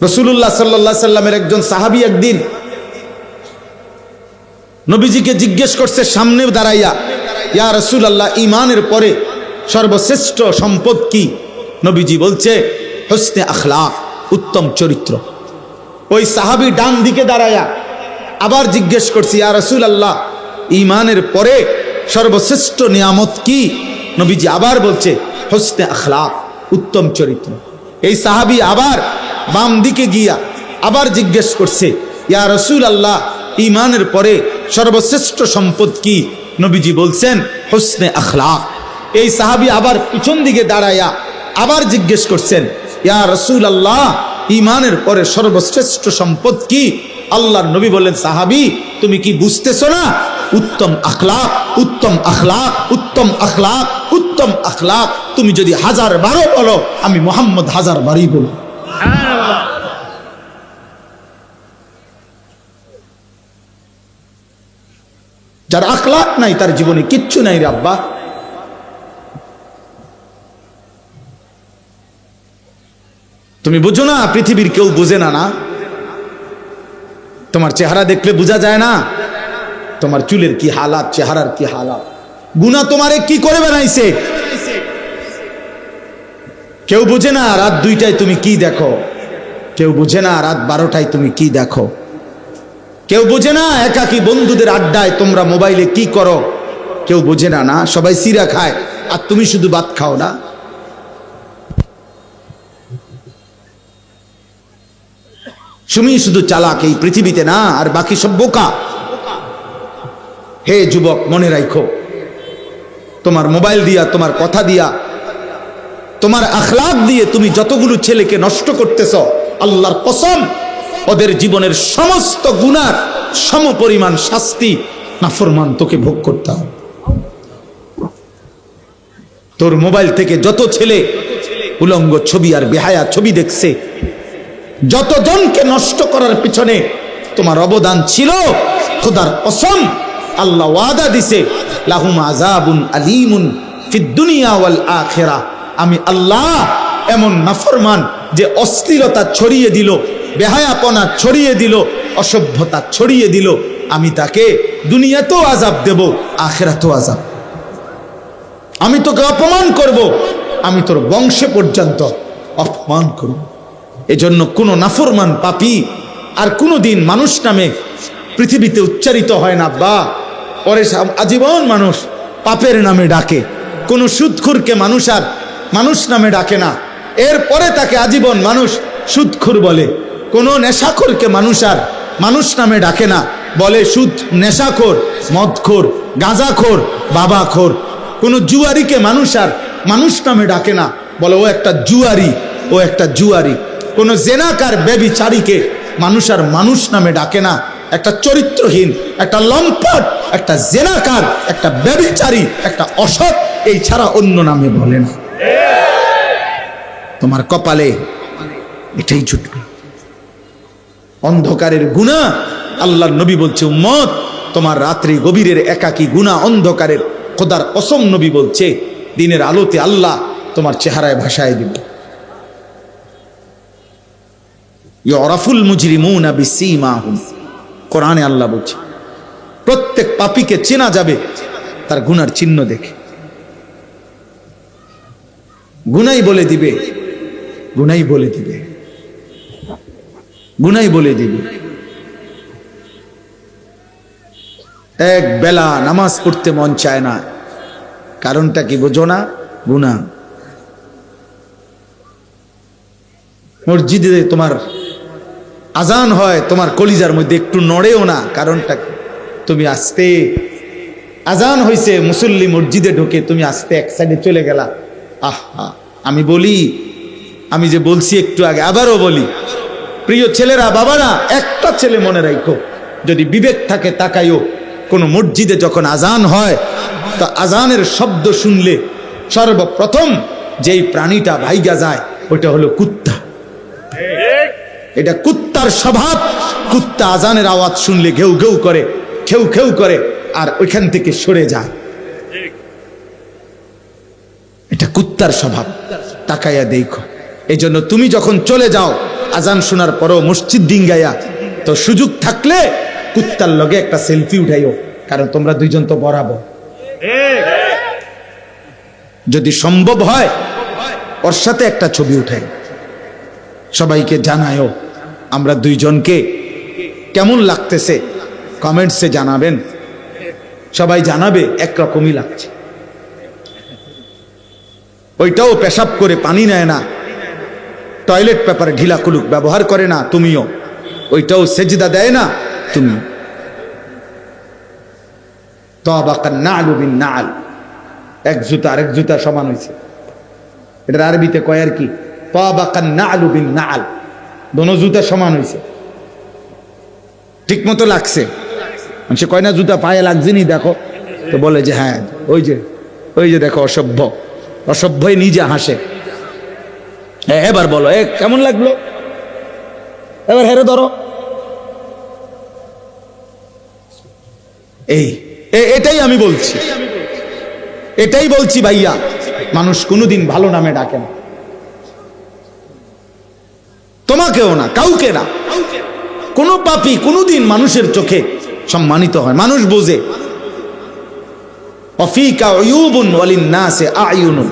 রাসূলুল্লাহ সাল্লাল্লাহু আলাইহি সাল্লামের একজন সাহাবী একদিন নবীজিকে জিজ্ঞেস করছে সামনে দাঁড়াইয়া, ইয়া রাসূলুল্লাহ, ঈমানের পরে সর্বশ্রেষ্ঠ সম্পদ কি? নবীজি বলছে হুসনে আখলাক, উত্তম চরিত্র। ওই সাহাবী ডান দিকে দাঁড়াইয়া আবার জিজ্ঞেস করছে, ইয়া রাসূলুল্লাহ, ঈমানের পরে সর্বশ্রেষ্ঠ নিয়ামত কি? নবীজি আবার বলছে হুসনে আখলাক, উত্তম চরিত্র। এই সাহাবী আবার বাম দিকে গিয়া আবার জিজ্ঞেস করছে, ইয়া রাসূলুল্লাহ, ঈমানের পরে সর্বশ্রেষ্ঠ সম্পদ কি? নবীজি বলছেন হুসনে আখলাক। এই সাহাবী আবার পিছন দিকে দাঁড়ায়া আবার জিজ্ঞেস করছেন, ইয়া রাসূলুল্লাহ, ঈমানের পরে সর্বশ্রেষ্ঠ সম্পদ কি? আল্লাহর নবী বললেন, সাহাবী, তুমি কি বুঝতেছো না? উত্তম আখলাক, উত্তম আখলাক, উত্তম আখলাক, উত্তম আখলাক। তুমি যদি 1000 বারও বলো, আমি মুহাম্মদ 1000 বারই বলবো। যার আখলাক নাই তার জীবনে কিচ্ছু নাই রে আব্বা। তুমি বুঝো না, পৃথিবীর কেউ বুঝে না। না, তোমার চেহারা দেখলে বোঝা যায় না তোমার চুলের কি হালাত, চেহারার কি হালাত। গুনাহ তোমারে কি করে বানাইছে কেউ বুঝে না। রাত 2টায় তুমি কি দেখো, কেউ বুঝে না। রাত 12টায় তুমি কি দেখো, কেউ বুঝে না। একাকী বন্ধুদের আড্ডায় তোমরা মোবাইলে কি করো, কেউ বুঝে না। না, সবাই সিরা খায় আর তুমি শুধু ভাত খাও না। তুমি শুধু চালাক এই পৃথিবীতে, না, আর বাকি সব বোকা। হে যুবক, মনে রাখো, তোমার মোবাইল দিয়া, তোমার কথা দিয়া, তোমার আখলাক দিয়ে তুমি যতগুলো ছেলেকে নষ্ট করতেছ, আল্লাহর কসম, ওদের জীবনের সমস্ত গুনার সমপরিমাণ শাস্তি নাফরমান তোকে ভোগ করতে হবে। তোর মোবাইল থেকে যত ছেলে উলঙ্গ ছবি আর বেহায়া ছবি দেখছে, যতজনকে নষ্ট করার পিছনে তোমার অবদান ছিল, খোদার কসম, আল্লাহ ওয়াদা দিছে, লাহুম আযাবুন আলীমুন ফিদ দুনিয়া ওয়াল আখিরাহ। আমি আল্লাহ এমন নাফরমান যে অশ্লীলতা ছড়িয়ে দিল, বেহায়াপনা ছড়িয়ে দিল, অসভ্যতা ছড়িয়ে দিল, আমি তাকে দুনিয়াতেও আযাব দেব, আখিরাতেও আযাব। আমি তোকে অপমান করব, আমি তোর বংশে পর্যন্ত অপমান করব। এজন্য কোনো নাফরমান পাপী আর কোনোদিন মানুষ নামে পৃথিবীতে উচ্চারিত হয় না। বা পরে আজীবন মানুষ পাপের নামে ডাকে। কোনো সুদখোরকে মানুষ আর মানুষ নামে ডাকে না, এরপরে তাকে আজীবন মানুষ সুদখোর বলে। কোনো নেশাখোরকে মানুষ আর মানুষ নামে ডাকে না, বলে সুদ, নেশাখোর, মদখোর, গাঁজাখোর, বাবাখোর। কোনো জুয়ারিকে মানুষ আর মানুষ নামে ডাকে না, বলে ও একটা জুয়ারি, ও একটা জুয়ারি। কোনো জেনাকার ব্যভিচারীকে মানুষ আর মানুষ নামে ডাকে না। একটা চরিত্রহীন, একটা লম্পট, একটা জেনাকার, একটা ব্যভিচারী, একটা অসৎ, এই ছাড়া অন্য নামে বলে না। তোমার কপালে এটাই জুটবে। অন্ধকারের গুনাহ, আল্লাহর নবী বলছে, উম্মত, তোমার রাত্রি গভীরের একাকী গুনাহ, অন্ধকারের, খোদার কসম নবী বলছে, দিনের আলোতে আল্লাহ তোমার চেহারায় ভাসায় দিবে। ইউরাফুল মুজরিমুনা বিসীমাহুম, কোরআনে আল্লাহ বলছে, প্রত্যেক পাপীকে চেনা যাবে তার গুনার চিহ্ন দেখে। গুনাই বলে দিবে, গুনাই বলে দিবে, গুনাই বলে দিবে। এক বেলা নামাজ পড়তে মন চায় না, কারণটা কি বোঝো না? গুনাহ। মসজিদে তোমার আজান হয়, তোমার কলিজার মধ্যে একটু নড়েও না, কারণটা কি? তুমি আস্তে, আজান হয়েছে, মুসল্লি মসজিদে ঢোকে, তুমি আস্তে এক সাইডে চলে গেলা। আহা, আমি বলি, আমি যে বলছি একটু আগে, আবারও বলি, প্রিয় ছেলেরা, বাবারা, একটা ছেলে মনে রাখো, যদি বিবেক থাকে তাকাইও, কোনো মসজিদে যখন আজান হয়, তা আজানের শব্দ শুনলে সর্বপ্রথম যেই প্রাণীটা ভাইগা যায় ওইটা হলো কুত্তা। এটা কুত্তার স্বভাব। কুত্তা আজানের আওয়াজ শুনলে ঘেউ ঘেউ করে, খেউ খেউ করে, আর ওইখান থেকে সরে যায়। এটা কুত্তার স্বভাব। তাকাইয়া দেখো। এই জন্য তুমি যখন চলে যাও, আজান শোনার পরও মসজিদ ডিঙ্গাইয়া, তো সুযোগ থাকলে কুত্তার লগে একটা সেলফি উঠাইও, কারণ তোমরা দুইজন তো বরাবর। যদি সম্ভব হয় ওর সাথে একটা ছবি উঠাই, সবাইকে জানায়ও আমরা দুইজনকে কেমন লাগতেছে কমেন্টসে জানাবেন, সবাই জানাবে একরকমই লাগছে। ওইটাও পেশাব করে পানি নেয় না, টয়লেট পেপারে ঢিলা কুলুক ব্যবহার করে না তুমিও, ওইটাও সেজদা দেয় না তুমি। তাবাকান নালু বিন নাল, এক জুতা আরেক জুতা সমান হয়েছে, এটা আরবিতে কয় আর কি, তাবাকান নালু বিন নাল, দোনো জুতা সমান হয়েছে, ঠিক মতো লাগছে। সে কয় না জুতা পায়ে লাগছে নি দেখো, তো বলে যে হ্যাঁ ওই যে দেখো অসভ্য, অসভ্যই নিজে হাসে। এবার বলো কেমন লাগলো, এবার হেরে ধরো। এটাই আমি বলছি, এটাই বলছি ভাইয়া, মানুষ কোনোদিন ভালো নামে ডাকে না, তোমাকেও না, কাউকে না। কোন পাপী কোনোদিন মানুষের চোখে সম্মানিত হয়, মানুষ বোঝে। অফিকা উয়ুবুন ওয়ালিন্নাসে আয়ুনুন,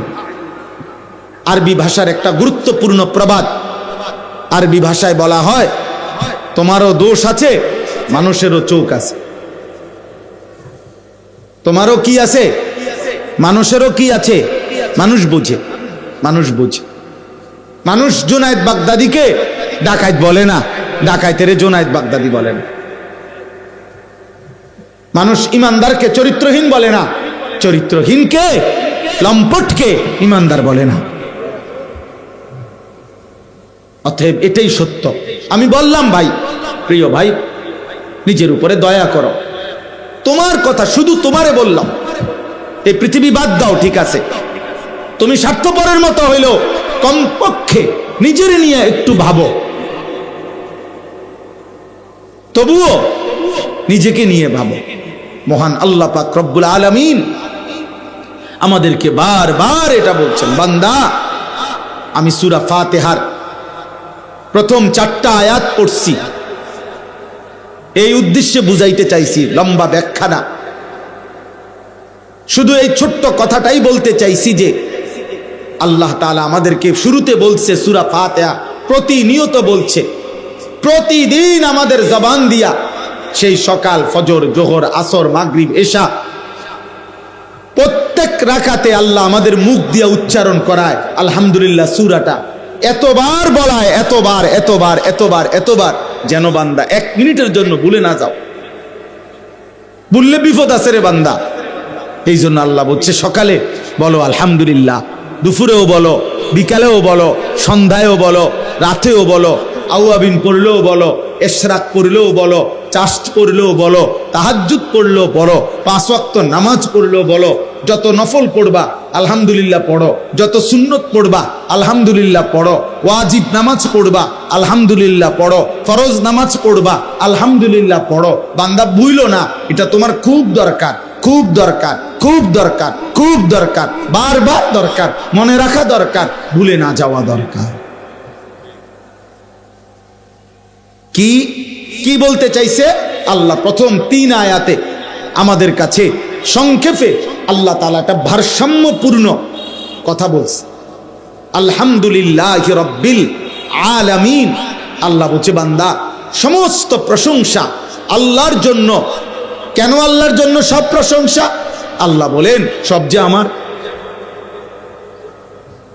আরবি ভাষার একটা গুরুত্বপূর্ণ প্রবাদ। আরবি ভাষায় বলা হয় তোমারও দোষ আছে, মানুষেরও চোখ আছে। তোমারও কি আছে, মানুষেরও কি আছে, মানুষ বুঝে, মানুষ বুঝে। মানুষ জুনায়েদ বাগদাদিকে ডাকাইত বলে না, ডাকাইতের জুনায়েদ বাগদাদি বলে না। মানুষ ইমানদারকে চরিত্রহীন বলে না, চরিত্রহীনকে লম্পটকে ইমানদার বলে না। অতএব এটাই সত্য। আমি বললাম ভাই, প্রিয় ভাই, নিজের উপরে দয়া করো। তোমার কথা শুধু তোমারে বললাম, এই পৃথিবী বাদ দাও, ঠিক আছে, তুমি স্বার্থপরের মতো হইলেও কমপক্ষে নিজের নিয়ে একটু ভাবো, তবুও নিজেকে নিয়ে ভাবো। মহান আল্লাহ পাক রব্বুল আলামিন আমাদেরকে বারবার এটা বলছেন, বান্দা আমি সূরা ফাতিহার প্রথম 4টা আয়াত পড়ছি, এই উদ্দেশ্যে বুঝাইতে চাইছি, লম্বা ব্যাখ্যা না, শুধু এই ছোট্ট কথাটাই বলতে চাইছি যে আল্লাহ তাআলা আমাদেরকে শুরুতে বলছে সূরা ফাতিহা, প্রতিনিয়ত বলছে, প্রতিদিন আমাদের জবান দিয়া, সেই সকাল, ফজর, জোহর, আসর, মাগরিব, এশা, প্রত্যেক রাকাতে আল্লাহ আমাদের মুখ দিয়া উচ্চারণ করায় আলহামদুলিল্লাহ সূরাটা, এতবার বলায়, এতবার এতবার এতবার এতবার, যেন বান্দা 1 মিনিটের জন্য ভুলে না যাও। ভুললে বিপদ আছে রে বান্দা। এই জন্য আল্লাহ বলছে সকালে বলো আলহামদুলিল্লাহ, দুপুরেও বলো, বিকালেও বলো, সন্ধ্যায়ও বলো, রাতেও বলো, আউয়াবিন পড়লেও বলো, ইশরাক পড়লেও বলো, চাষ্ট পড়লেও বলো, তাহাজ্জুদ পড়লেও বলো, 5 ওয়াক্ত নামাজ পড়লেও বলো, যত নফল পড়বা আলহামদুলিল্লাহ পড়ো, যত সুন্নত পড়বা আলহামদুলিল্লাহ পড়ো, ওয়াজিব নামাজ পড়বা আলহামদুলিল্লাহ পড়ো, ফরজ নামাজ পড়বা আলহামদুলিল্লাহ পড়ো। বান্দা ভুইলো না, এটা তোমার খুব দরকার, খুব দরকার, খুব দরকার, খুব দরকার, বারবার দরকার, মনে রাখা দরকার, ভুলে না যাওয়া দরকার। কি কি বলতে চাইছে আল্লাহ প্রথম 3 আয়াতে আমাদের কাছে সংক্ষেপে আল্লাহ তাআলা একটা ভারসাম্যপূর্ণ কথা বলছে। আলহামদুলিল্লাহি রাব্বিল আলামিন, আল্লাহ বলছে বান্দা সমস্ত প্রশংসা আল্লাহর জন্য। কেন আল্লাহর জন্য সব প্রশংসা? আল্লাহ বলেন সব যে আমার,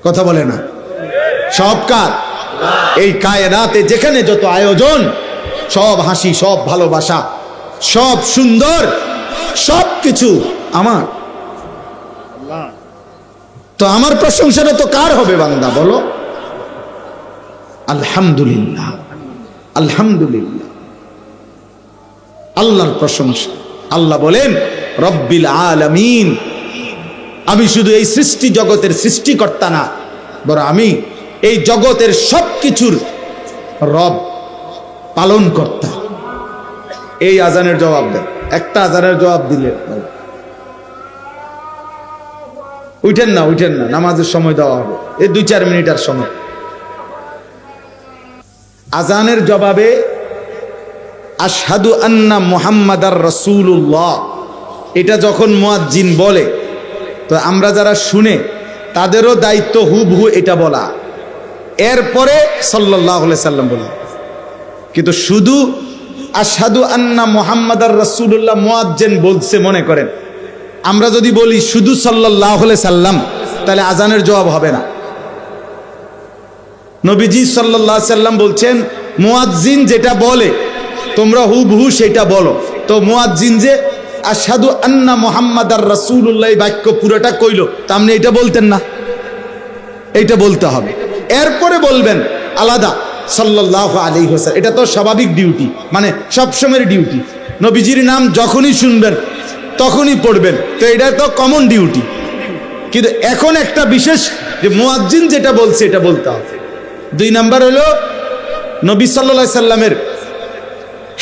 কথা বলে না, সব কার? এই কায়নাতে যেখানে যত আয়োজন, সব হাসি, সব ভালোবাসা, সব সুন্দর, সব কিছু আমার। তো আমার প্রশংসাটা তো কার হবে বান্দা বলো? আলহামদুলিল্লাহ, আলহামদুলিল্লাহ, আল্লাহর প্রশংসা। আল্লাহ বলেন রব্বিল আলামিন, আমি শুধু এই সৃষ্টি জগতের সৃষ্টিকর্তা না, বরং আমি এই জগতের সব কিছুর রব, পালন কর্তা। এই আজানের জবাব দেন, একটা আজানের জবাব দিলে উঠেন না, উঠেন না, নামাজের সময় দেওয়া হবে, এই 2-4 মিনিটের সময়। আজানের জবাবে আশহাদু আন্না মুহাম্মাদার রাসূলুল্লাহ এটা যখন মুয়াজ্জিন বলে, তো আমরা যারা শুনে তাদেরও দায়িত্ব হুবহু এটা বলা, এরপরে সাল্লাল্লাহু আলাইহি সাল্লাম বলে। কিন্তু শুধু আশহাদু আন্না মুহাম্মাদার রাসূলুল্লাহ মুয়াজ্জিন বলছে মনে করেন, আমরা যদি বলি শুধু সাল্লাল্লাহু আলাইহি সাল্লাম, তাহলে আজানের জবাব হবে না। নবীজি সাল্লাল্লাহু আলাইহি সাল্লাম বলছেন মুয়াজ্জিন যেটা বলে তোমরা হুবহু সেটা বলো। তো মুয়াজ্জিন যে আশহাদু আন্না মুহাম্মাদার রাসূলুল্লাহ বাক্য পুরোটা কইলো, তা আপনি এটা বলতেন না, এইটা বলতে হবে। এরপরে বলবেন আলাদা সাল্লাল্লাহু আলাইহি ওয়াসাল্লাম, এটা তো স্বাভাবিক ডিউটি, মানে সবসময়ের ডিউটি। নবীজির নাম যখনই শুনবেন তখনই পড়বেন, তো এটা তো কমন ডিউটি। কিন্তু এখন একটা বিশেষ যে মুয়াজ্জিন যেটা বলছে এটা বলতে হবে। 2 নাম্বার হলো নবী সাল্লাল্লাহু আলাইহি সাল্লামের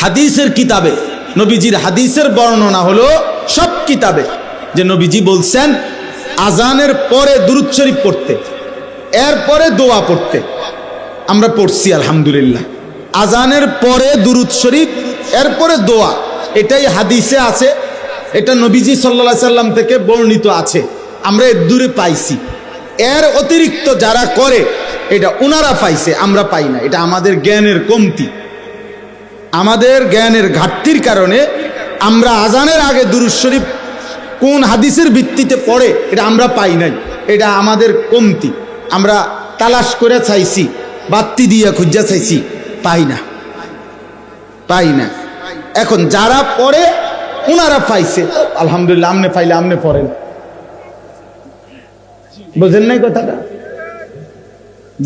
হাদিসের কিতাবে, নবীজির হাদিসের বর্ণনা হলো সব কিতাবে যে নবীজি বলছেন আজানের পরে দুরূদ শরীফ পড়তে, এরপরে দোয়া পড়তে। আমরা পড়ছি আলহামদুলিল্লাহ। আজানের পরে দুরূদ শরীফ, এরপরে দোয়া, এটাই হাদিসে আছে, এটা নবীজি সাল্লাল্লাহু আলাইহি সাল্লাম থেকে বর্ণিত আছে, আমরা এর দূরে পাইছি। এর অতিরিক্ত যারা করে এটা ওনারা পাইছে, আমরা পাই না। এটা আমাদের জ্ঞানের কমতি, আমাদের জ্ঞানের ঘাটতির কারণে আমরা আজানের আগে দুরূদ শরীফ কোন হাদিসের ভিত্তিতে পড়ে এটা আমরা পাই নাই। এটা আমাদের কমতি, আমরা তালাশ করে চাইছি, বাত্তি দিয়ে খুঁজা চাইছি, পাই না। এখন যারা পড়ে ওনারা পাইছে, আলহামদুলিল্লাহ। আমনে পাইলে আমনে পড়েন, বুঝেন নাই কথাটা?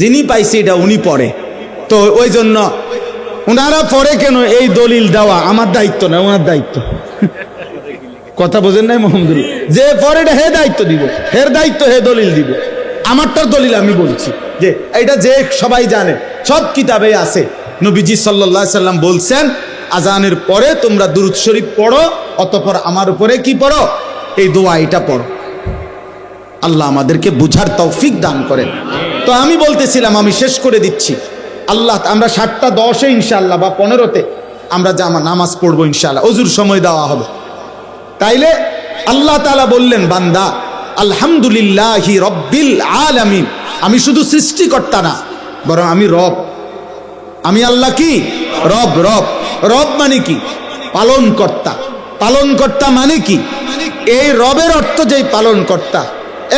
যিনি পাইছে এটা উনি পড়ে, তো ওই জন্য ওনারা পড়ে কেন এই দলিল দেওয়া আমার দায়িত্ব না, ওনার দায়িত্ব। কথা বোঝেন নাই? মোহাম্মদুল্লাহ যে পড়ে এটা হে দায়িত্ব দিব, হের দায়িত্ব হে দলিল দিব। আমারটার দলিল আমি বলছি যে এটা যে সবাই জানে, সব কিতাবে আছে। নবীজি সাল্লাল্লাহু আলাইহি সাল্লাম বলছেন আজানের পরে তোমরা দুরূদ শরীফ পড়ো, অতঃপর আমার উপরে কি পড়ো? এই দোয়া এটা পড়ো। আল্লাহ আমাদেরকে বুঝার তৌফিক দান করেন। তো আমি বলতেছিলাম, আমি শেষ করে দিচ্ছি। আল্লাহ, আমরা 7:10 ইনশাআল্লাহ বা 15তে আমরা নামাজ পড়বো ইনশাআল্লাহ, ওযুর সময় দেওয়া হবে। তাইলে আল্লাহ তাআলা বললেন, বান্দা আলহামদুলিল্লাহি রব্বিল আলামিন, আমি শুধু সৃষ্টিকর্তা না, বরং আমি রব। আমি আল্লাহ কি? রব। রব মানে কি? পালনকর্তা। পালনকর্তা মানে কি? এই রবের অর্থ যেই পালনকর্তা,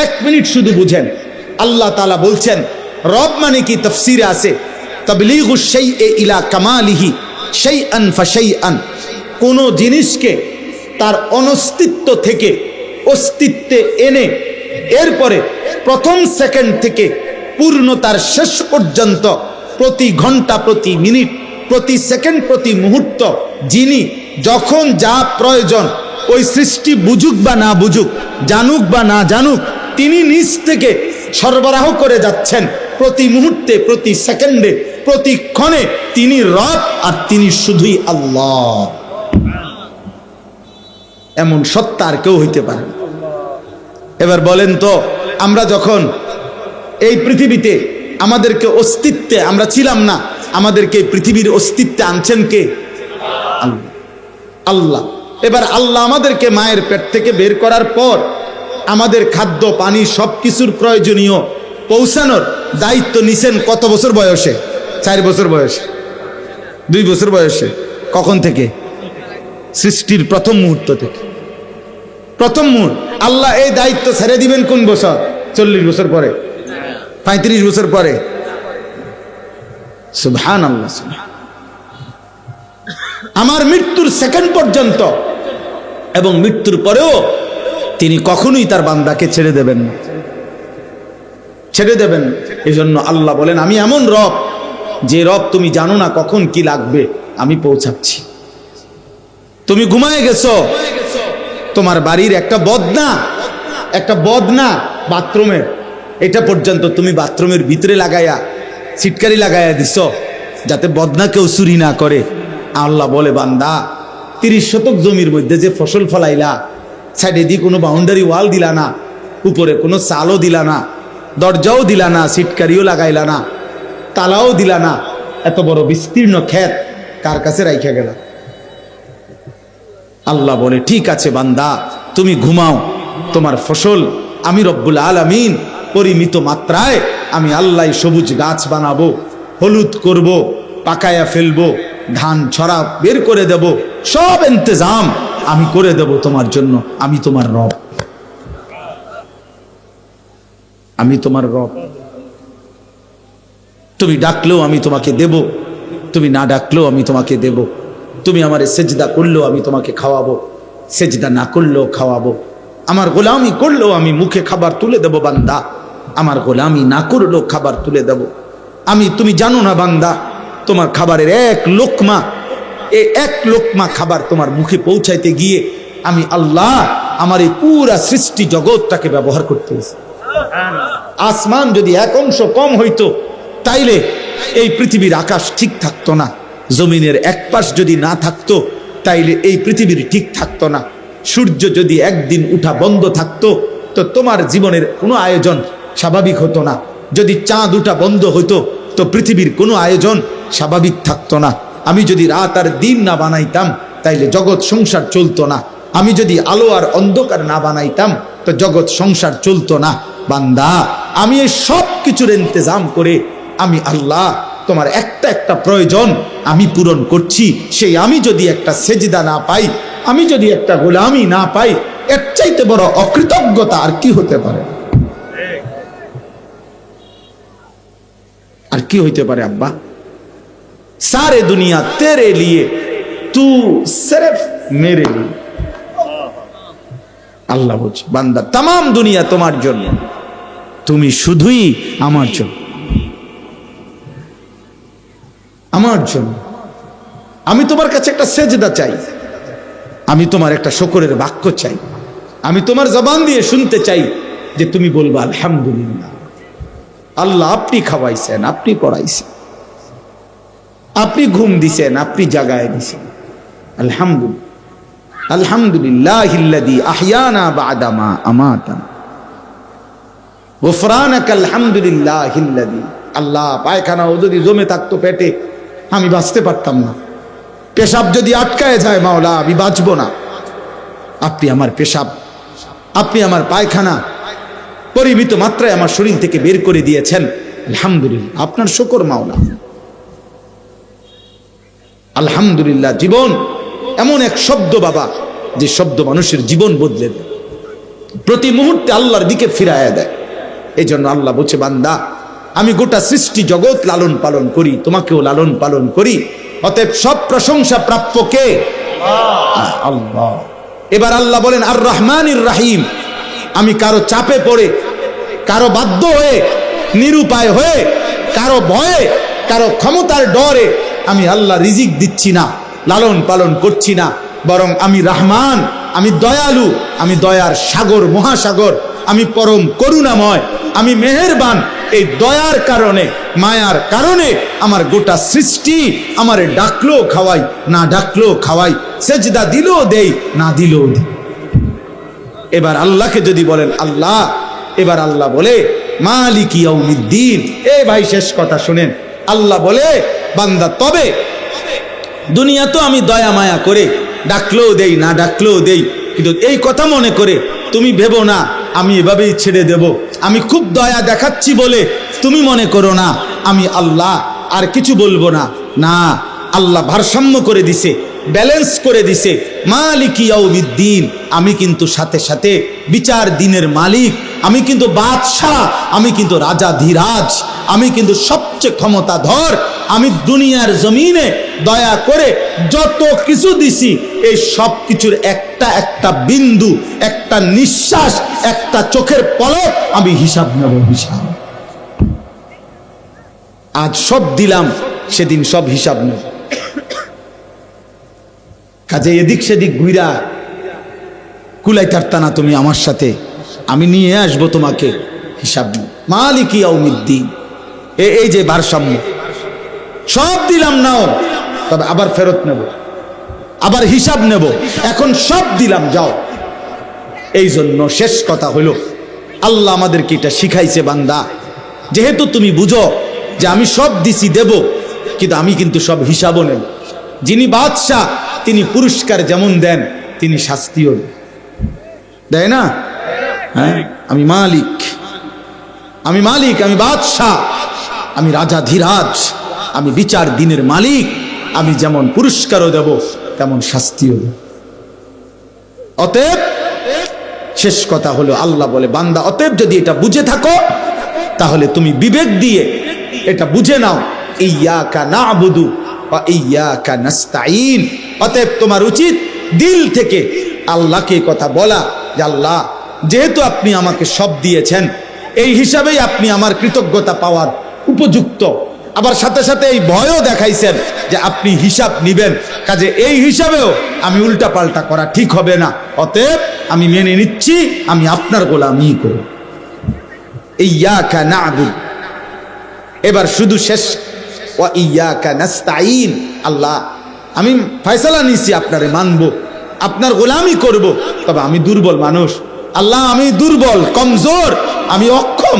1 মিনিট শুধু বুঝেন। আল্লাহ তাআলা বলছেন রব মানে কি? তাফসীরে আছে তাবলীগুশ শাইই ইলা কামালিহি শাইআন ফাশাইআন, কোন জিনিসকে তার অনস্তিত্ব থেকে অস্তিত্বে এনে এরপরে প্রথম সেকেন্ড থেকে পূর্ণতার শেষ পর্যন্ত প্রতি ঘন্টা, প্রতি মিনিট, প্রতি সেকেন্ড, প্রতি মুহূর্ত যিনি যখন যা প্রয়োজন ওই সৃষ্টি বুঝুক বা না বুঝুক, জানুক বা না জানুক, তিনি নিজ থেকে সরবরাহ করে যাচ্ছেন প্রতি মুহূর্তে, প্রতি সেকেন্ডে, প্রতি ক্ষণে। তিনি রব, আর তিনি শুধুই আল্লাহ। এমন সত্তা আর কেউ হইতে পারে না। এবার বলেন তো, আমরা যখন এই পৃথিবীতে আমাদেরকে অস্তিত্বে, আমরা ছিলাম না, আমাদেরকে পৃথিবীর অস্তিত্বে আনছেন কে? আল্লাহ। এবার আল্লাহ আমাদেরকে মায়ের পেট থেকে বের করার পর আমাদের খাদ্য পানি সবকিছুর প্রয়োজনীয় পৌঁছানোর দায়িত্ব নিছেন কত বছর বয়সে? 4 বছর বয়সে, 2 বছর বয়সে। কখন থেকে? সৃষ্টির প্রথম মুহূর্ত থেকে। প্রথম মুহূর্ত। আল্লাহ এই দায়িত্ব ছেড়ে দিবেন কোন বছর? 40 বছর পরে, 35 বছর পরে। সুবহানাল্লাহ। আমার মৃত্যুর সেকেন্ড পর্যন্ত এবং মৃত্যুর পরেও তিনি কখনোই তার বান্দাকে ছেড়ে দেবেন না, ছেড়ে দেবেন। এই জন্য আল্লাহ বলেন, আমি এমন রব, যে রব তুমি জানো না কখন কি লাগবে, আমি পৌঁছাচ্ছি। তুমি ঘুমায় গেছো, তোমার বাড়ির একটা বদনা বাথরুমের, এটা পর্যন্ত তুমি বাথরুমের ভিতরে লাগাইয়া ছিটকারি লাগাইয়া দিছ যাতে বদনা কেউ চুরি না করে। আল্লাহ বলে, বান্দা 30 শতক জমির মধ্যে যে ফসল ফলাইলা, সাইডে দিয়ে কোনো বাউন্ডারি ওয়াল দিলা না, উপরে কোনো চালও দিলা না, দরজাও দিলা না, ছিটকারিও লাগাইলা না, তালাও দিলা না, এত বড় বিস্তীর্ণ ক্ষেত কার কাছে রাইখা গেল? আল্লাহ বলে ঠিক আছে বান্দা, তুমি ঘুমাও, তোমার ফসল আমি রব্বুল আলামিন পরিমিত মাত্রায় আমি আল্লাহ সবুজ গাছ বানাবো, হলুদ করব, পাকায়া ফেলবো, ধান ছড়া বের করে দেব, সব ইন্তজাম আমি করে দেব তোমার জন্য। আমি তোমার রব, আমি তোমার রব। তুমি ডাকলেও আমি তোমাকে দেব, তুমি না ডাকলেও আমি তোমাকে দেব। তুমি আমারে সেজদা করলেও আমি তোমাকে খাওয়াবো, সেজদা না করলেও খাওয়াবো। আমার গোলামি করলেও আমি মুখে খাবার তুলে দেব বান্দা, আমার গোলামি না করলেও খাবার তুলে দেব আমি। তুমি জানো না বান্দা, তোমার খাবারের এক লোকমা, এই এক লোকমা খাবার তোমার মুখে পৌঁছাইতে গিয়ে আমি আল্লাহ আমার এই পুরা সৃষ্টি জগৎটাকে ব্যবহার করতে হয়েছে। আসমান যদি এক অংশ কম হইতো তাইলে এই পৃথিবীর আকাশ ঠিক থাকতো না, জমিনের এক পাশ যদি না থাকতো তাইলে এই পৃথিবীর ঠিক থাকতো না, সূর্য যদি একদিন উঠা বন্ধ থাকতো তো তোমার জীবনের কোনো আয়োজন স্বাভাবিক হতো না, যদি চাঁদ উঠা বন্ধ হতো তো পৃথিবীর কোনো আয়োজন স্বাভাবিক থাকতো না, আমি যদি রাত আর দিন না বানাইতাম তাইলে জগৎ সংসার চলতো না, আমি যদি আলো আর অন্ধকার না বানাইতাম তো জগৎ সংসার চলতো না। বান্দা, আমি এই সব কিছুর ইন্তজাম করে আমি আল্লাহ তোমার একটা একটা প্রয়োজন আমি পূরণ করছি। সেই আমি যদি একটা সেজদা না পাই, আমি যদি একটা গোলামি না পাই, এর চাইতে বড় অকৃতজ্ঞতা আর কি হতে পারে? আর কি হইতে পারে আব্বা? सारे दुनिया तेरे लिए, तू सिर्फ मेरे लिए। আল্লাহ বলছে বান্দা तमाम দুনিয়া তোমার জন্য, তুমি শুধুই আমার জন্য, আমার জন্য। আমি তোমার কাছে একটা সেজদা চাই, আমি তোমার একটা শুকরের বাক্য চাই, আমি তোমার জবান দিয়ে শুনতে চাই যে তুমি বলবা আলহামদুলিল্লাহ। আল্লাহ আপনি খাওয়াইছেন, আপনি পড়াইছেন, আপনি ঘুম দিছেন, আপনি জাগায় দিছেন, আলহামদুলিল্লাহ। আলহামদুলিল্লাহিল্লাযী আহইয়ানা বা'দা মা আমাতানা, গুফরানাকা আলহামদুলিল্লাহিল্লাযী। আল্লাহ, পায়খানা যদি জমে থাকতো পেটে আমি বাঁচতে পারতাম না, পেশাব যদি আটকায় যায় মাওলা আমি বাঁচবো না, আপনি আমার পেশাব, আপনি আমার পায়খানা পরিমিত মাত্রায় আমার শরীর থেকে বের করে দিয়েছেন, আলহামদুলিল্লাহ, আপনার শুকর মাওলা। আলহামদুলিল্লাহ জীবন এমন এক শব্দ বাবা, যে শব্দ মানুষের জীবন বদলে দেয়, প্রতি মুহূর্তে আল্লাহর দিকে ফিরাইয়া দেয়। এই জন্য আল্লাহ বলছে বান্দা, আমি গোটা সৃষ্টি জগৎ লালন পালন করি, তোমাকেও লালন পালন করি, অতএব সব প্রশংসা প্রাপ্য কে? আল্লাহ। এবার আল্লাহ বলেন আর রহমানির রাহিম। আমি কারো চাপে পড়ে, কারো বাধ্য হয়ে, নিরুপায় হয়ে, কারো ভয়ে, কারো ক্ষমতার ডরে আমি আল্লাহ রিজিক দিচ্ছি না, লালন পালন করছি না, বরং আমি রহমান, আমি দয়ালু, আমি দয়ার সাগর, মহাসাগর, আমি পরম করুণাময়, আমি মেহেরবান। এই দয়ার কারণে, মায়ার কারণে আমার গোটা সৃষ্টি আমারে ডাকলেও খাওয়াই, না ডাকলেও খাওয়াই, সেজদা দিলেও দেই, না দিলেও দেই। এবার আল্লাহকে যদি বলেন আল্লাহ, এবার আল্লাহ বলে মালিক ইয়াউমিদ্দিন। এই ভাই শেষ কথা শুনেন, আল্লাহ বলে বান্দা তবে দুনিয়া তো আমি দয়া মায়া করে ডাকলেও দেই, না ডাকলেও দেই, কিন্তু এই কথা মনে করে তুমি ভেবো না আমি এভাবেই ছেড়ে দেব, আমি খুব দয়া দেখাচ্ছি বলে তুমি মনে করো না আমি আল্লাহ আর কিছু বলবো না। না, আল্লাহ ভারসাম্য করে দিছে, ব্যালেন্স করে দিছে। মালিক ইয়াউমিদ্দিন, আমি কিন্তু সাথে সাথে বিচার দিনের মালিক, আমি কিন্তু বাদশাহ, আমি কিন্তু রাজা ধীরাজ, আমি কিন্তু সবচেয়ে ক্ষমতাধর। আমি দুনিয়ার জমিনে দয়া করে যত কিছু দিছি, এই সব কিছুর একটা একটা বিন্দু, একটা নিঃশ্বাস, একটা চোখের পলক আমি হিসাব নেব, হিসাব। আজ সব দিলাম, সেদিন সব হিসাব নেব। কাজে এদিক সেদিক ঘুরা কুলাই তারতা না তুমি আমার সাথে, আমি নিয়ে আসবো তোমাকে হিসাব নেব। মালিক ইয়াউমিদ্দিন, এই যে ভারসাম্য, সব দিলাম নাও, তবে আবার ফেরত নেব, আবার হিসাব নেব। এখন সব দিলাম, যাও। এই জন্য শেষ কথা হলো আল্লাহ আমাদেরকে এটা শিখাইছে, বান্দা যেহেতু তুমি বুঝো যে আমি সব দিছি দেব, কিন্তু আমি কিন্তু সব হিসাবও নেব। যিনি বাদশাহ তিনি পুরস্কার যেমন দেন তিনি শাস্তিও দেয় না? হ্যাঁ, আমি মালিক, আমি মালিক, আমি বাদশাহ, আমি রাজা ধীরাজ, আমি বিচার দিনের মালিক। আমি যেমন পুরস্কারও দেব তেমন শাস্তিও দেব। অতএব শেষ কথা হলো আল্লাহ বলে, বান্দা অতএব যদি এটা বুঝে থাকো তাহলে তুমি বিবেক দিয়ে এটা বুঝে নাও, ইয়্যাকা না'বুদু ওয়া ইয়্যাকা নাস্তাঈন। অতএব তোমার উচিত দিল থেকে আল্লাহকে কথা বলা যে আল্লাহ, যেহেতু আপনি আমাকে সব দিয়েছেন, এই হিসাবেই আপনি আমার কৃতজ্ঞতা পাওয়ার উপযুক্ত। আবার সাথে সাথে এই ভয়ও দেখাইছেন যে আপনি হিসাব নিবেন, কাজে এই হিসাবেও আমি উল্টা পাল্টা করা ঠিক হবে না। অতএব আমি মেনে নিচ্ছি, আমি আপনার গোলামি করব। ইয়্যাকা না'বুদু, এবার শুধু শেষ, ওয়া ইয়্যাকা নাস্তাঈন। আল্লাহ, আমি ফয়সালা নিছি আপনারে মানব, আপনার গোলামি করব, তবে আমি দুর্বল মানুষ। আল্লাহ, আমি দুর্বল, কমজোর, আমি অক্ষম।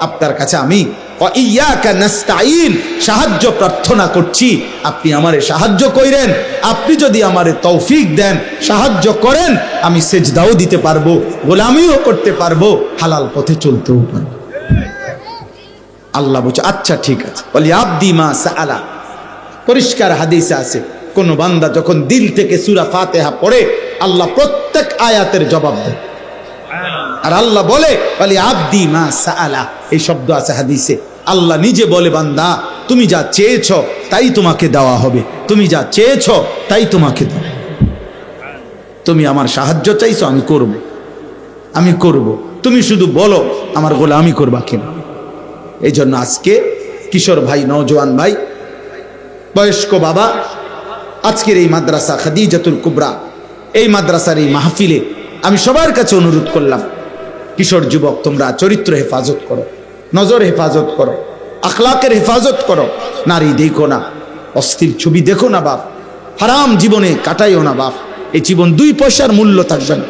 আপনার কাছে আমি ওয়া ইয়্যাকা নাস্তাঈন সাহায্য প্রার্থনা করছি, আপনি আমারে সাহায্য কইরেন। আপনি যদি আমারে তৌফিক দেন, সাহায্য করেন, আমি সেজদাও দিতে পারবো, গোলামিও করতে পারবো, হালাল পথে চলতেও পারবো। আল্লাহ বলছে আচ্ছা ঠিক আছে। বলি আব্দি মা সাআলা, পরিষ্কার হাদিসে আছে, কোন বান্দা যখন দিল থেকে সূরা ফাতিহা পড়ে আল্লাহ প্রত্যেক আয়াতের জবাব দেয়। আর আল্লাহ বলে বলি আব্দি মা সাআলা, এই শব্দ আছে হাদিসে। আল্লাহ নিজে বলে, বান্দা তুমি যা চেয়েছ তাই তোমাকে দেওয়া হবে, তুমি যা চেয়েছ তাই তোমাকে দেওয়া। তুমি আমার সাহায্য চাইছো, আমি করব, আমি করব, তুমি শুধু বলো আমার গোলামি করবা কিনা। এই জন্য আজকে কিশোর ভাই, নওজোয়ান ভাই, বয়স্ক বাবা, আজকের এই মাদ্রাসা খাদিজাতুল কুবরা, এই মাদ্রাসার এই মাহফিলে আমি সবার কাছে অনুরোধ করলাম, কিশোর যুবক তোমরা চরিত্র হেফাজত করো, নজর হেফাজত করো, আখলাকের হেফাজত করো। নারী দেখো না, অস্থির ছবি দেখো না বাপ, হারাম জীবনে কাটাইও না বাপ। এই জীবন 2 পয়সার মূল্য থাকবে না,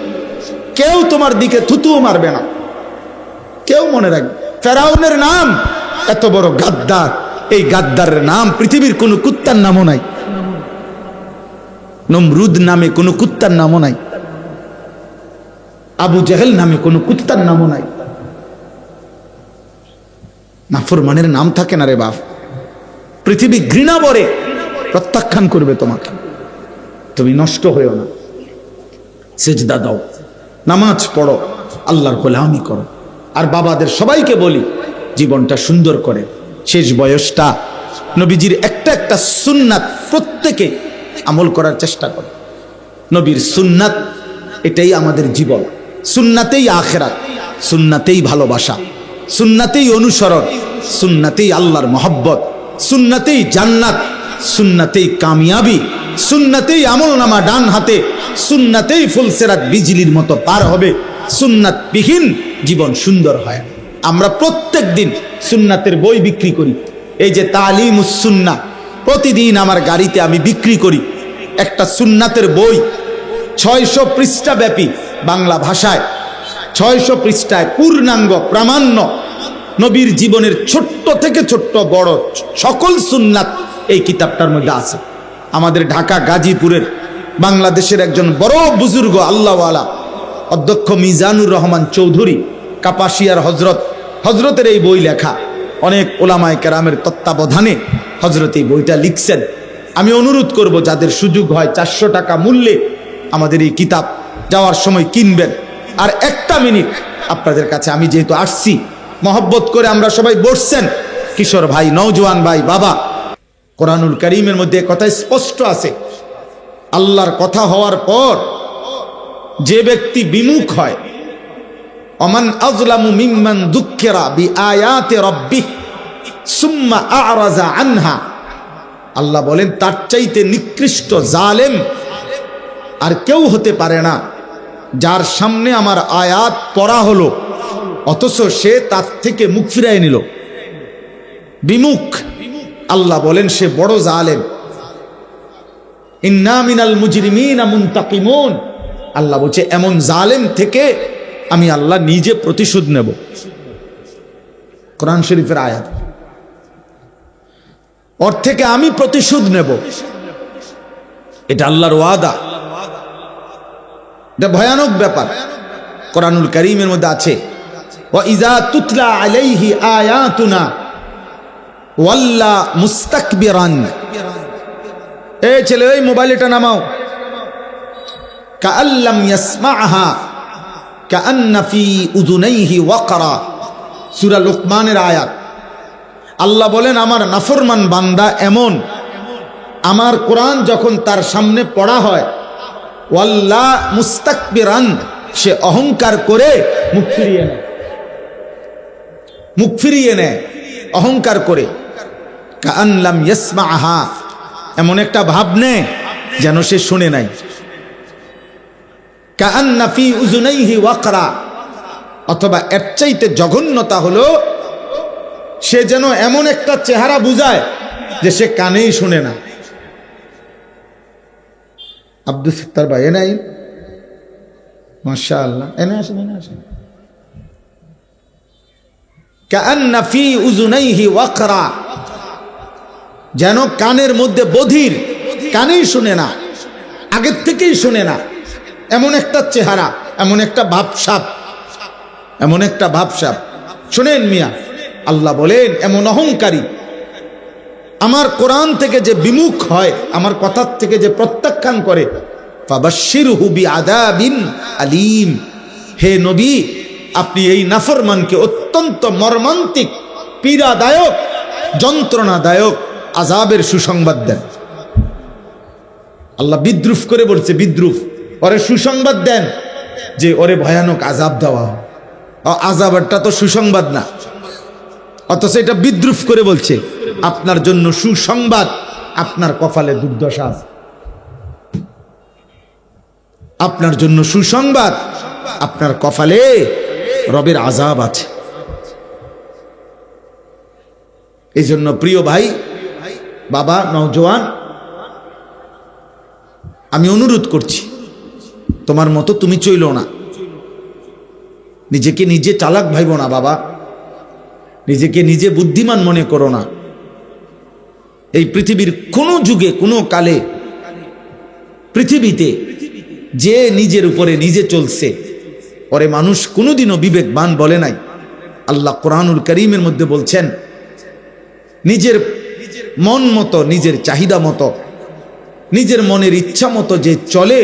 কেউ তোমার দিকে থুতুও মারবে না, কেউ। মনে রাখবে, ফেরাউনের নাম এত বড় গাদ্দার, এই গাদ্দারের নাম পৃথিবীর কোনো কুত্তার নামও নাই, নমরুদ নামে কোনো কুত্তার নামও নাই, আবু জেহেল নামে কোনো কুত্তার নামও নাই। নাফরমানের নাম থাকে না রে বাপ। পৃথিবী ঘৃণা ভরে প্রত্যাখ্যান করবে তোমাকে। তুমি নষ্ট হয়েও না, সেজদা দাও, নামাজ পড়ো, আল্লাহর গোলামি করো। আর বাবাদের সবাইকে বলি, জীবনটা সুন্দর করে, শেষ বয়সটা নবীজির একটা একটা সুন্নাত প্রত্যেকে আমল করার চেষ্টা করো। নবীর সুন্নাত, এটাই আমাদের জীবন। সুন্নাতেই আখিরাত, সুন্নাতেই ভালোবাসা, সুন্নাতেই অনুসরণ, সুন্নাতেই আল্লাহর মহব্বত, সুন্নাতেই জান্নাত, সুন্নাতেই কামিয়াবি, সুন্নাতেই আমলনামা ডান হাতে, সুন্নাতেই ফুলসেরাত বিজলির মতো পার হবে। সুন্নাত বিহীন জীবন সুন্দর হয়। আমরা প্রত্যেক দিন সুন্নাতের বই বিক্রি করি। এই যে তালিমুস সুন্নাহ, প্রতিদিন আমার গাড়িতে আমি বিক্রি করি একটা সুন্নাতের বই, 600 পৃষ্ঠা ব্যাপী, বাংলা ভাষায় 600 পৃষ্ঠায় পূর্ণাঙ্গ প্রামাণ্য নবীর জীবনের ছোট্ট থেকে ছোট্ট বড় সকল সুন্নাত এই কিতাবটার মধ্যে আছে। আমাদের ঢাকা গাজীপুরের বাংলাদেশের একজন বড় বুজুর্গ আল্লাহওয়ালা অধ্যক্ষ মিজানুর রহমান চৌধুরী কাপাসিয়ার হজরতের এই বই লেখা। অনেক ওলামায়ে কেরামের তত্ত্বাবধানে হজরত এই বইটা লিখছেন। আমি অনুরোধ করব, যাদের সুযোগ হয় 400 টাকা মূল্যে আমাদের এই কিতাব যাওয়ার সময় কিনবেন। আর একটা মিনিট আপনাদের কাছে, আমি যেহেতু আসছি, মহব্বত করে আমরা সবাই বসছেন, কিশোর ভাই, নওজোয়ান ভাই, বাবা, কোরআনুল কারীমের মধ্যে কথা স্পষ্ট আছে, আল্লাহর কথা হওয়ার পর যে ব্যক্তি বিমুখ হয়, অমান আযলামু মিম্মান যুক্কিরা বিআয়াতি রাব্বিহি সুম্মা আ'রাযা আনহা, আল্লাহ বলেন তার চাইতে নিকৃষ্ট জালেম আর কেউ হতে পারে না, যার সামনে আমার আয়াত পড়া হলো অথচ সে তার থেকে মুখ ফিরায় নিল। বিমুখ, আল্লাহ বলেন সে বড় জালেম। ইন্না মিনাল মুজরিমিনা মুনতাকিমুন, আল্লাহ বলছে এমন জালেম থেকে আমি আল্লাহ নিজে প্রতিশোধ নেব। কোরআন শরীফের আয়াত। ওর থেকে আমি প্রতিশোধ নেব, এটা আল্লাহর ওয়াদা। এটা ভয়ানক ব্যাপার। কোরআনুল কারীমের মধ্যে আছে, ওয়া ইযা তুতলা আলাইহি আয়াতুনা ওয়াল্লা মুস্তাকবিরান। এই ছেলে, ওই মোবাইলটা নামাও। কাআল্লাম ইয়াসমাআহা কাআন্না ফি উযুনাইহি ওয়াকরা। সূরা লুকমানের আয়াত। আল্লাহ বলেন, আমার নাফরমান বান্দা এমন, আমার কোরআন যখন তার সামনে পড়া হয়, ওয়াল্লা মুস্তাকবিরান, সে অহংকার করে মুখ ফিরিয়ে নেয়, মুখ ফিরিয়ে নেয় অহংকার করে। কাআল্লাম ইয়াসমাআহা, এমন একটা ভাব নেয় যেন সে শুনে নাই। কাআন্না ফি উযুনাইহি ওয়াকরা, অথবা এর চাইতে জঘন্যতা হলো সে যেন এমন একটা চেহারা বুঝায় যে সে কানেই শুনে না। আব্দুল সত্তার ভাই এনাই, মাশাআল্লাহ, এনে আসেন, এনে আসেন। কাআন্না ফি উযুনাইহি ওয়াকরা, যেন কানের মধ্যে বধির, কানেই শুনে না, আগের থেকেই শুনে না, এমন একটা চেহারা, এমন একটা ভাবসাব, এমন একটা ভাবসাব। শুনেন মিয়া, আল্লাহ বলেন এমন অহংকারী, আমার কোরআন থেকে যে বিমুখ হয়, আমার কথার থেকে যে প্রত্যাখ্যান করে, ফাবাশশিরহু বিআযাবিন আলীম। হে নবী, আপনি এই নাফরমানকে অত্যন্ত মর্মান্তিক, পীড়াদায়ক, যন্ত্রণাদায়ক আযাবের সুসংবাদ দেন। আল্লাহ বিদ্রুপ করে বলছে, বিদ্রুপ, ওরে সুসংবাদ দেন যে ওরে ভয়ানক আযাব দেওয়া হয়। আযাবটা তো সুসংবাদ না, অথচ এটা বিদ্রুপ করে বলছে আপনার জন্য সুসংবাদ, আপনার কপালে দুর্দশা আছে। আপনার জন্য সুসংবাদ, আপনার কপালে রবের আযাব আছে। এই জন্য প্রিয় ভাই, বাবা, নওজোয়ান, আমি অনুরোধ করছি, তোমার মতো তুমি চইলো না, নিজেকে নিজে চালাক ভাইব না বাবা, নিজেকে নিজে বুদ্ধিমান মনে করো না। এই পৃথিবীর কোনো যুগে, কোনো কালে পৃথিবীতে যে নিজের উপরে নিজে চলছে, ওরে মানুষ কোনোদিনও বিবেকবান বলে নাই। আল্লাহ কোরআনুল কারীমের মধ্যে বলছেন, নিজের মন মতো, নিজের চাহিদা মতো, নিজের মনের ইচ্ছা মতো যে চলে,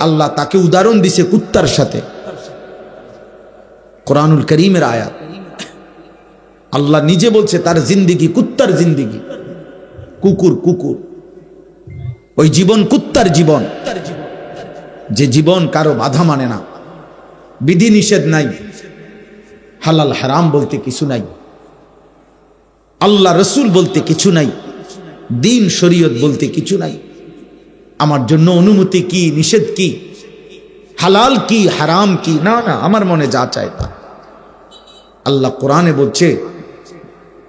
আল্লাহ তাকে উদাহরণ দিছে কুত্তার সাথে। কোরআনুল কারীমের আয়াত। আল্লাহ নিজে বলছে তার জিন্দিগি কুত্তার জিন্দিগি, কুকুর, কুকুর, ওই জীবন কুত্তার জীবন, যে জীবন কারো বাধা মানে না, বিধি নিষেধ নাই, হালাল হারাম বলতে কিছু নাই, আল্লাহ রসুল বলতে কিছু নাই, দিন শরীয়ত বলতে কিছু নাই। আমার জন্য অনুমতি কি, নিষেধ কি, হালাল কি, হারাম কি, না না, আমার মনে যা চায় তা। আল্লাহ কোরআনে বলছে,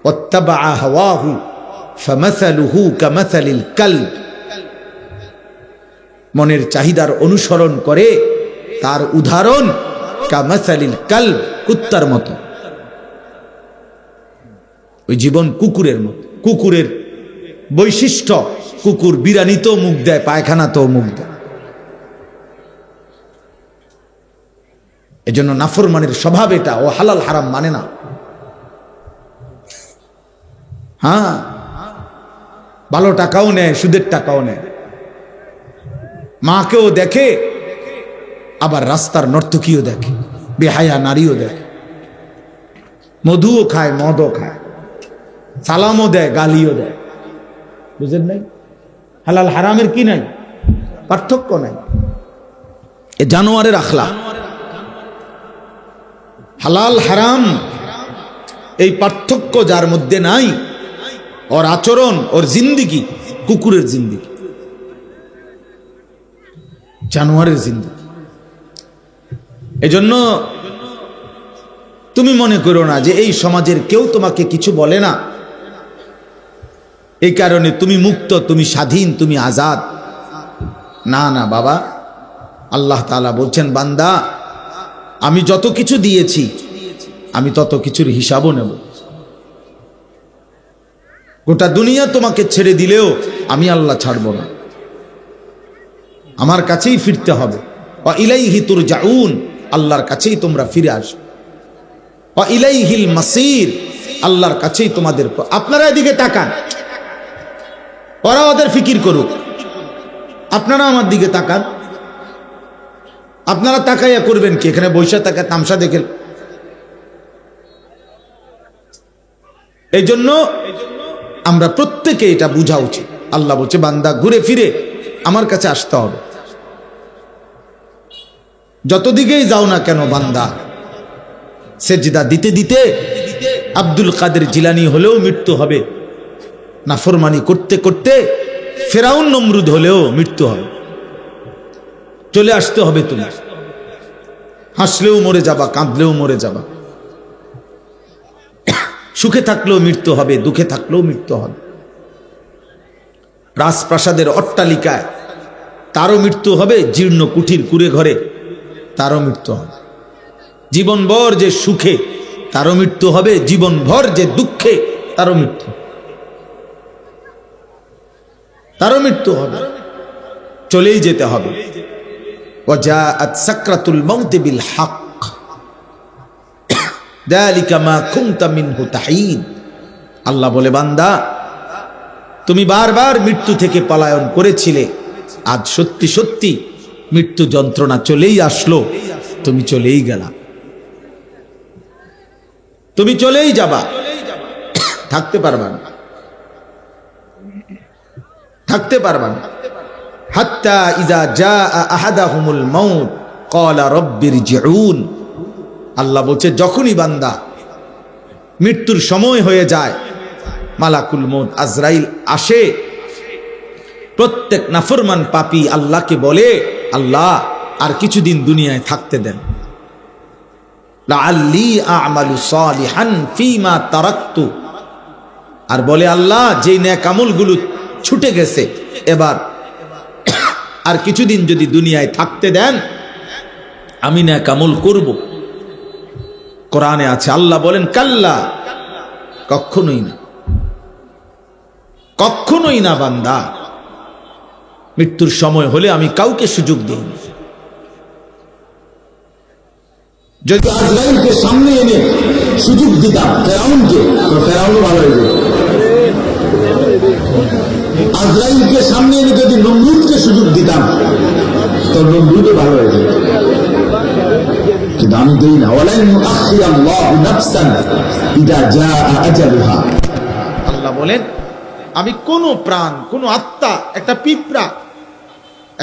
ওয়াত্তাবাআ হাওয়াহু ফামাসালুহু কামাসালিল কালব, মনের চাহিদার অনুসরণ করে, তার উদাহরণ কামাসালিল কালব, কুত্তার মতো। ওই জীবন কুকুরের মতো। কুকুরের বৈশিষ্ট্য, কুকুর বিরানিতেও মুখ দেয়, পায়খানাতেও মুখ দেয়। এজন্য নাফরমানের স্বভাব এটা, ও হালাল হারাম মানে না। হ্যাঁ, ভালো টাকাও নেয়, সুদের টাকাও নেয়, মাকেও দেখে, আবার রাস্তার নর্তকীও দেখে, বেহায়া নারীও দেখে, মধুও খায়, মদও খায়, সালামও দেয়, গালিও দেয়। বুঝেন নাই? হালাল হারামের কি নাই? পার্থক্য নাই। এ জানোয়ারের আখলাক। হালাল হারাম এই পার্থক্য যার মধ্যে নাই, ওর আচরণ, ওর জিন্দিগি কুকুরের জিন্দিগি, জানোয়ারের জিন্দিগি। এজন্য তুমি মনে করো না যে এই সমাজের কেউ তোমাকে কিছু বলে না, এই কারণে তুমি মুক্ত, তুমি স্বাধীন, তুমি আজাদ। না না বাবা, আল্লাহ তাআলা বলছেন, বান্দা আমি যত কিছু দিয়েছি আমি তত কিছুর হিসাবও নেব। গোটা দুনিয়া তোমাকে ছেড়ে দিলেও আমি আল্লাহ ছাড়ব না, আমার কাছেই ফিরতে হবে। ওয়া ইলাইহি তুরজাউন, আল্লাহর কাছেই তোমরা ফিরে আসবে। ওয়া ইলাইহিল মাসির, আল্লাহর কাছেই তোমাদের। আপনারা এদিকে তাকান, ওরা ওদের ফিকির করুক, আপনারা আমার দিকে তাকান। আপনারা তাকাইয়া করবেন কি? এখানে বৈশা তাকা তামসা দেখেন। এই জন্য আমরা প্রত্যেকে এটা বুঝা উচিত। আল্লাহ বলছে বান্দা ঘুরে ফিরে আমার কাছে আসতে হবে। যত দিকেই যাও না কেন বান্দা, সেজদা দিতে দিতে আব্দুল কাদের জিলানী হলেও মৃত্যু হবে, নাফরমানি করতে করতে ফেরাউন নমরুদ হলেও মৃত্যু হবে। চলে আসতে হবে। তুমি হাসলেও মরে যাবা, কাঁদলেও মরে যাবা, সুখে থাকলেও মৃত্যু হবে, দুঃখে থাকলেও মৃত্যু হবে। রাজপ্রাসাদের অট্টালিকায় তারও মৃত্যু হবে, জীর্ণ কুঠির কুড়ে ঘরে তারও মৃত্যু হবে। জীবনভর যে সুখে তারও মৃত্যু হবে, জীবনভর যে দুঃখে তারও মৃত্যু হবে। চলেই যেতে হবে। ওয়াজাআত সাকরাতুল মাউত বিল হক যালিকা মা কুনতা মিনহু তাহিদ। আল্লাহ বলে বান্দা তুমি বারবার মৃত্যু থেকে পলায়ন করেছিলে, আজ সত্যি সত্যি মৃত্যু যন্ত্রণা চলেই আসলো, তুমি চলেই গেলা, তুমি চলেই যাবা, থাকতে পারবা না, থাকতে পারবা না। হাত্তা ইযা জাআ আহাদাহুমুল মাউত ক্বালা রাব্বিরজিউন। আল্লাহ বলছে যখনই বান্দা মৃত্যুর সময় হয়ে যায়, মালাকুল মউত আজরাইল আসে, প্রত্যেক নাফরমান পাপী আল্লাহকে বলে আল্লাহ আর কিছুদিন দুনিয়ায় থাকতে দেন, লাআল্লি আ'মালু সালিহান ফীমা তারাকতু। আর বলে আল্লাহ যেই নেক আমলগুলো ছুটে গেছে এবার আর কিছুদিন যদি দুনিয়ায় থাকতে দেন আমি নেক আমল করব। কোরআনে আছে, আল্লাহ বলেন কাল্লা, কখনোই না, কখনোই না বান্দা, মৃত্যুর সময় হলে আমি কাউকে সুযোগ দিই না। যদি আজরাইলকে সামনে এনে সুযোগ দিতাম ফেরাউনকে, তো ফেরাউন ভালো হয়ে যেত। আজরাইলকে সামনে এনে যদি নমরুদকে সুযোগ দিতাম তো নমরুদও ভালো হয়ে যেত, কিন্তু আমি দিই না। ওয়ালান ইউআখিরাল্লাহু নাফসান ইযা জাআ আজালুহা। আল্লাহ বলেন আমি কোন প্রাণ, কোন আত্মা, একটা পিঁপড়া,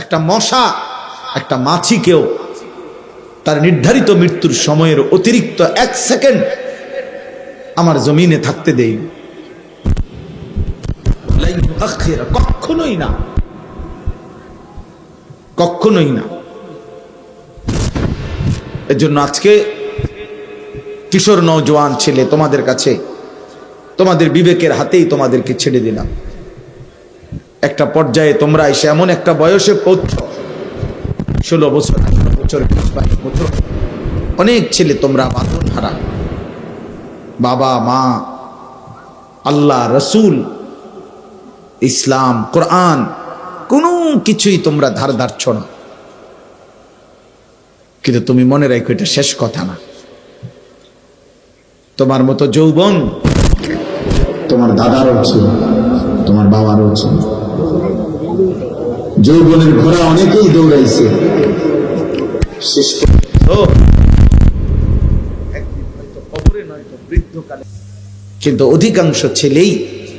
একটা মশা, একটা মাছিকেও তার নির্ধারিত মৃত্যুর সময়ের অতিরিক্ত 1 সেকেন্ড আমার জমিনে থাকতে দেই, কখনোই না, কখনোই না। এর জন্য আজকে কিশোর নওজোয়ান ছেলে তোমাদের কাছে, তোমাদের বিবেকের হাতেই তোমাদেরকে ছেড়ে দিলাম। একটা পর্যায়ে তোমরা এসে এমন একটা বয়সে পৌঁছ, 16 বছর, 18 বছর, 22 বছর, অনেক ছেলে তোমরা বাঁধন হারা, বাবা মা, আল্লাহ, রসুল, ইসলাম, কোরআন, কোনো কিছুই তোমরা ধার ধারছ না। কিন্তু তুমি মনে রাখো এটা শেষ কথা না। তোমার মতো যৌবন তোমার দাদারও ছিল, তোমার বাবারও ছিল। যৌবনের ঘোড়া অনেকেই দৌড়াইছে, কিন্তু অধিকাংশ ছেলেই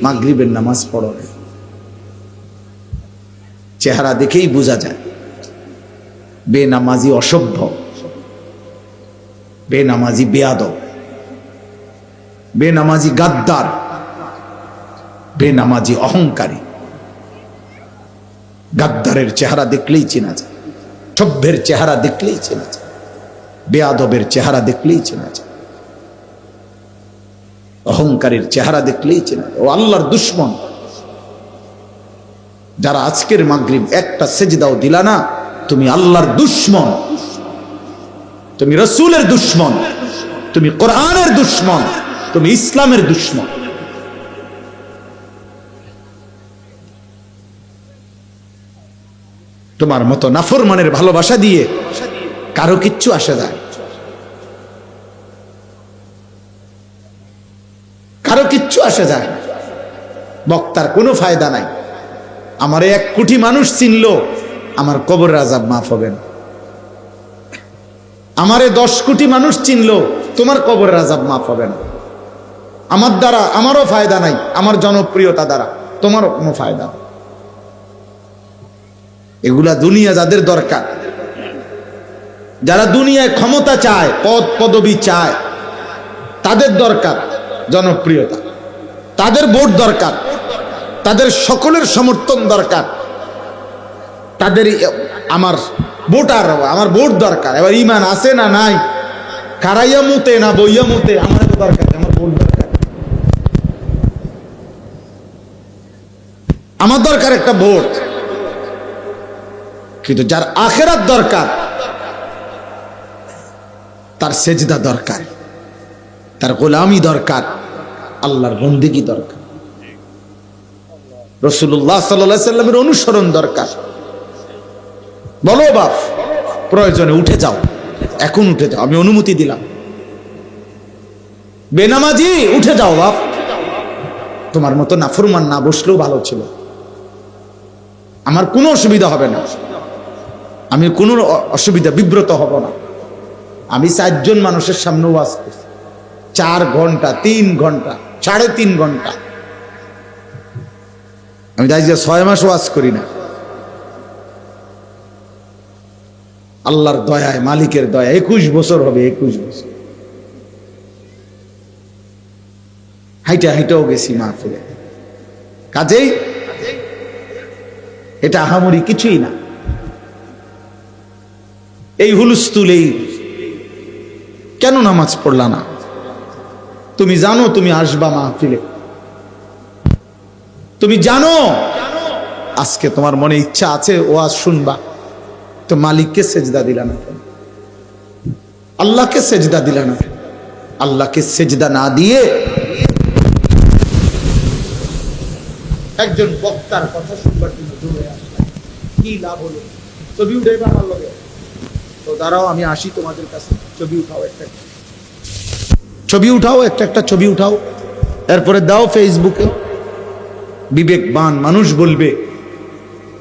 মাগরিবের নামাজ পড়ে না। চেহারা দেখেই বোঝা যায় বেনামাজি অসভ্য, বেনামাজি বেয়াদব, বেনামাজি গাদ্দার, বেনামাজি অহংকারী। গাদ্দারের চেহারা দেখলেই চেনা যায়, সভ্যের চেহারা দেখলেই চেনা যায়, বেয়াদবের চেহারা দেখলেই চেনা যায়, অহংকারের চেহারা দেখলেই চেনা যায়। ও আল্লাহর দুশমন। যারা আজকের মাগরিব একটা সেজদাও দিলা না, তুমি আল্লাহর দুশমন, তুমি রসুলের দুশমন, তুমি কোরআনের দুশমন, তুমি ইসলামের দুশমন। তোমার মতো নাফরমানের ভালোবাসা দিয়ে কারো কিচ্ছু আসে যায়, কারো কিচ্ছু আসে যায়। বক্তার কোনো ফায়দা নাই। আমারে 1 কোটি মানুষ চিনলো, আমার কবরের আযাব মাফ হবে না। আমারে 10 কোটি মানুষ চিনলো, তোমার কবরের আযাব মাফ হবে না। আমার দ্বারা আমারও ফায়দা নাই, আমার জনপ্রিয়তা দ্বারা তোমারও কোনো ফায়দা নেই। এগুলা দুনিয়া যাদের দরকার, যারা দুনিয়ায় ক্ষমতা চায়, পদ পদবি চায়, তাদের দরকার জনপ্রিয়তা, তাদের ভোট দরকার, তাদের সকলের সমর্থন দরকার, তাদের আমার ভোটার, আমার ভোট দরকার। এবার ইমান আছে না নাই, খারাইয়া মুতে না বইয়া মুতে, আমার তো দরকার, আমার ভোট দরকার। আমার দরকার একটা ভোট। কিন্তু যার আখিরাত দরকার, তার সেজদা দরকার, তার গোলামি দরকার, আল্লাহর বন্দেগী দরকার, রাসূলুল্লাহ সাল্লাল্লাহু আলাইহি সাল্লামের অনুসরণ দরকার। বলো বাপ, প্রয়োজনে উঠে যাও, এখন উঠে যাও, আমি অনুমতি দিলাম। বেনামাজি উঠে যাও বাপ, তোমার মতো নাফরমান না বসলেও ভালো ছিল, আমার কোনো অসুবিধা হবে না, আমি কোনো অসুবিধা বিব্রত হব না। আমি 4 জন মানুষের সামনে ওয়াজ করছি, 4 ঘন্টা, 3 ঘন্টা, 3.5 ঘন্টা। আমি তাই যে 6 মাস ওয়াজ করি না। আল্লাহর দয়ায়, মালিকের দয়া 21 বছর হবে, 21 বছর হাইটা হাইটাও গেছি মাহফিলে। কাজেই এটা আহামরি কিছুই না। এই হুলস্থুল, এই কেন নামাজ পড়লা না? তুমি জানো তুমি আসবা মাহফিলে, তুমি জানো আজকে তোমার মনে ইচ্ছা আছে ওয়াজ শুনবা, তো মালিককে সেজদা দিলা না কেন? আল্লাহকে সেজদা দিলা না কেন? আল্লাহকে সেজদা না দিয়ে একজন বক্তার কথা শুনবার জন্য দৌড়ে আসলাম, কি লাভ হলো? ছবি উঠাইবা আমার লগে, তো দাঁড়াও আমি আসি তোমাদের কাছে, ছবি উঠাও, একটা ছবি উঠাও, একটা ছবি উঠাও, এরপরে দাও ফেসবুকে। বিবেকবান মানুষ বলবে